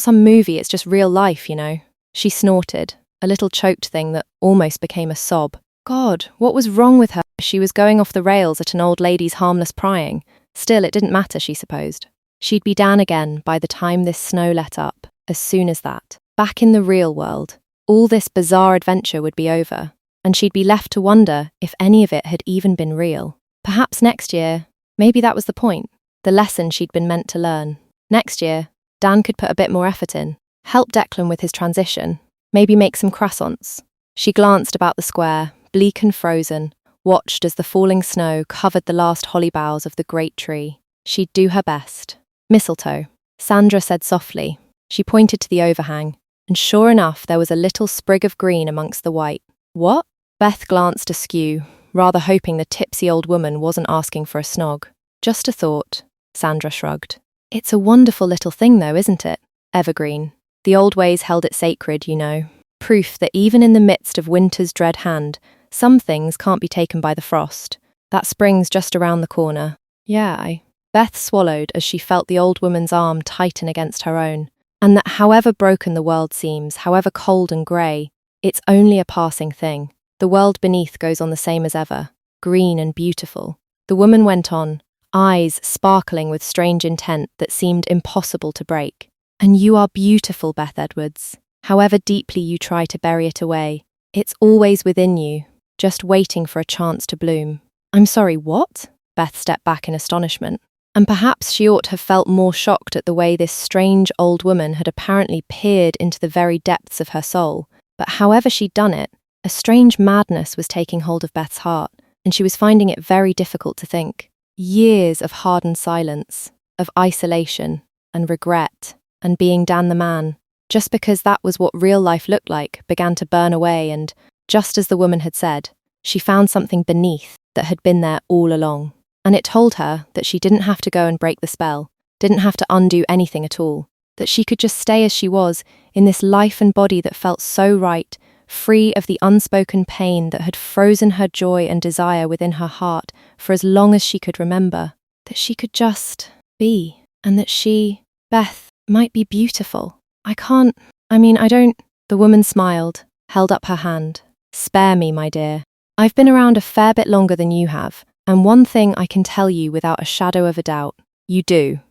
some movie, it's just real life, you know. She snorted, a little choked thing that almost became a sob. God, what was wrong with her? She was going off the rails at an old lady's harmless prying. Still, it didn't matter, she supposed. She'd be down again by the time this snow let up, as soon as that. Back in the real world, all this bizarre adventure would be over, and she'd be left to wonder if any of it had even been real. Perhaps next year, maybe that was the point, the lesson she'd been meant to learn. Next year, Dan could put a bit more effort in, help Declan with his transition, maybe make some croissants. She glanced about the square, bleak and frozen, watched as the falling snow covered the last holly boughs of the great tree. She'd do her best. Mistletoe, Sandra said softly. She pointed to the overhang, and sure enough there was a little sprig of green amongst the white. What? Beth glanced askew, rather hoping the tipsy old woman wasn't asking for a snog. Just a thought, Sandra shrugged. It's a wonderful little thing though, isn't it? Evergreen. The old ways held it sacred, you know. Proof that even in the midst of winter's dread hand, some things can't be taken by the frost. That spring's just around the corner. Yeah, Beth swallowed as she felt the old woman's arm tighten against her own, and that however broken the world seems, however cold and grey, it's only a passing thing. The world beneath goes on the same as ever, green and beautiful. The woman went on, eyes sparkling with strange intent that seemed impossible to break. And you are beautiful, Beth Edwards. However deeply you try to bury it away, it's always within you, just waiting for a chance to bloom. I'm sorry, what? Beth stepped back in astonishment. And perhaps she ought to have felt more shocked at the way this strange old woman had apparently peered into the very depths of her soul. But however she'd done it, a strange madness was taking hold of Beth's heart, and she was finding it very difficult to think. Years of hardened silence, of isolation, and regret, and being Dan the man, just because that was what real life looked like, began to burn away, and, just as the woman had said, she found something beneath that had been there all along. And it told her that she didn't have to go and break the spell, didn't have to undo anything at all, that she could just stay as she was, in this life and body that felt so right, free of the unspoken pain that had frozen her joy and desire within her heart for as long as she could remember, that she could just be, and that she, Beth, might be beautiful. I don't. The woman smiled, held up her hand. Spare me, my dear. I've been around a fair bit longer than you have, and one thing I can tell you without a shadow of a doubt. You do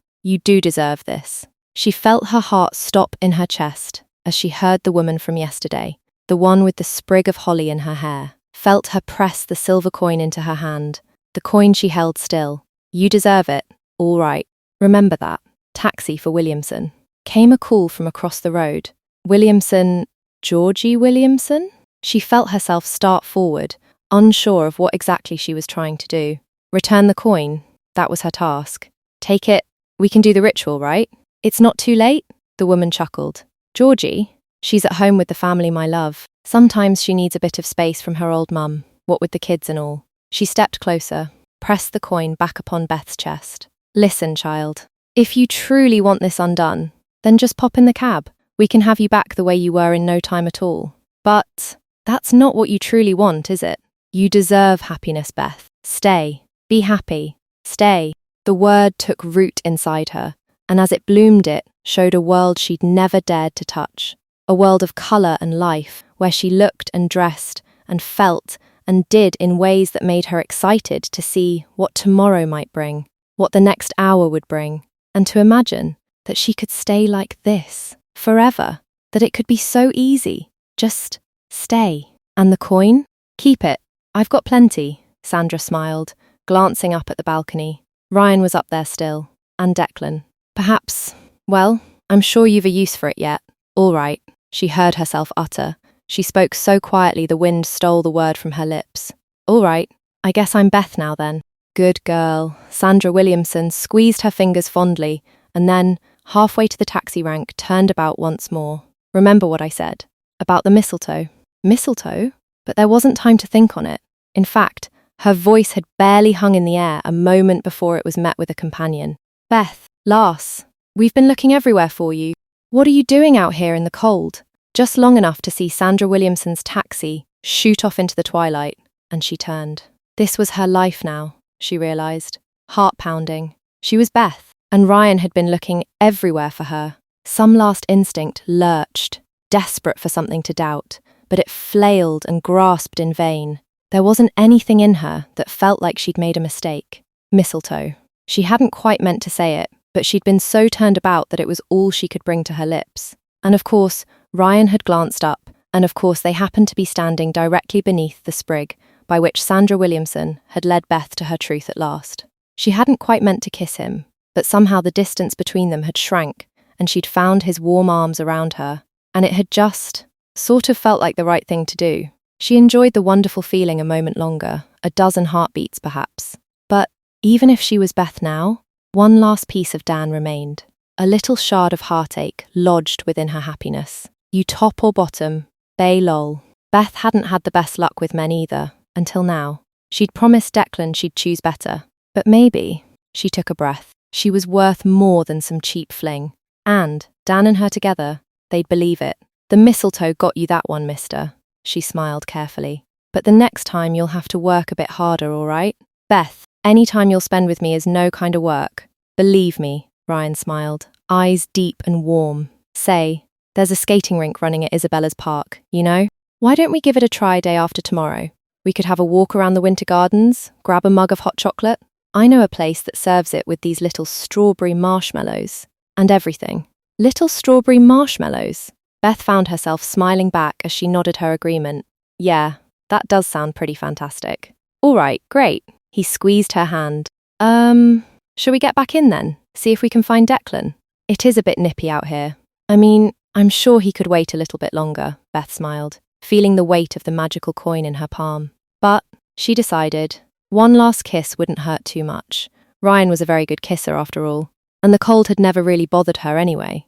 deserve this. She felt her heart stop in her chest as she heard the woman from yesterday, the one with the sprig of holly in her hair, felt her press the silver coin into her hand, the coin she held still. You deserve it, all right. Remember that. Taxi for Williamson. Came a call from across the road. Williamson, Georgie Williamson? She felt herself start forward, unsure of what exactly she was trying to do. Return the coin, that was her task. Take it, we can do the ritual, right? It's not too late? The woman chuckled. Georgie? She's at home with the family, my love. Sometimes she needs a bit of space from her old mum, what with the kids and all. She stepped closer, pressed the coin back upon Beth's chest. Listen, child, if you truly want this undone, then just pop in the cab. We can have you back the way you were in no time at all. But that's not what you truly want, is it? You deserve happiness, Beth. Stay. Be happy. Stay. The word took root inside her, and as it bloomed it, showed a world she'd never dared to touch. A world of colour and life, where she looked and dressed and felt and did in ways that made her excited to see what tomorrow might bring, what the next hour would bring, and to imagine that she could stay like this, forever, that it could be so easy. Just stay. And the coin? Keep it. I've got plenty, Sandra smiled, glancing up at the balcony. Ryan was up there still, and Declan. Perhaps, well, I'm sure you've a use for it yet. All right, she heard herself utter. She spoke so quietly the wind stole the word from her lips. All right, I guess I'm Beth now then. Good girl. Sandra Williamson squeezed her fingers fondly, and then, halfway to the taxi rank, turned about once more. Remember what I said? About the mistletoe. Mistletoe? But there wasn't time to think on it. In fact, her voice had barely hung in the air a moment before it was met with a companion. Beth, Lars, we've been looking everywhere for you. What are you doing out here in the cold? Just long enough to see Sandra Williamson's taxi shoot off into the twilight, and she turned. This was her life now, she realised. Heart-pounding. She was Beth, and Ryan had been looking everywhere for her. Some last instinct lurched, desperate for something to doubt, but it flailed and grasped in vain. There wasn't anything in her that felt like she'd made a mistake. Mistletoe. She hadn't quite meant to say it, but she'd been so turned about that it was all she could bring to her lips. And of course, Ryan had glanced up, and of course they happened to be standing directly beneath the sprig by which Sandra Williamson had led Beth to her truth at last. She hadn't quite meant to kiss him, but somehow the distance between them had shrank, and she'd found his warm arms around her, and it had just sort of felt like the right thing to do. She enjoyed the wonderful feeling a moment longer, a dozen heartbeats perhaps. But even if she was Beth now, one last piece of Dan remained. A little shard of heartache lodged within her happiness. You top or bottom, bay lol. Beth hadn't had the best luck with men either, until now. She'd promised Declan she'd choose better. But maybe, she took a breath, she was worth more than some cheap fling. And, Dan and her together, they'd believe it. The mistletoe got you that one, mister. She smiled carefully. But the next time you'll have to work a bit harder, all right? Beth, any time you'll spend with me is no kind of work. Believe me, Ryan smiled, eyes deep and warm. Say, there's a skating rink running at Isabella's park, you know? Why don't we give it a try day after tomorrow? We could have a walk around the winter gardens, grab a mug of hot chocolate. I know a place that serves it with these little strawberry marshmallows. And everything. Little strawberry marshmallows. Beth found herself smiling back as she nodded her agreement. Yeah, that does sound pretty fantastic. All right, great. He squeezed her hand. Shall we get back in then? See if we can find Declan? It is a bit nippy out here. I mean, I'm sure he could wait a little bit longer, Beth smiled, feeling the weight of the magical coin in her palm. But, she decided, one last kiss wouldn't hurt too much. Ryan was a very good kisser after all, and the cold had never really bothered her anyway.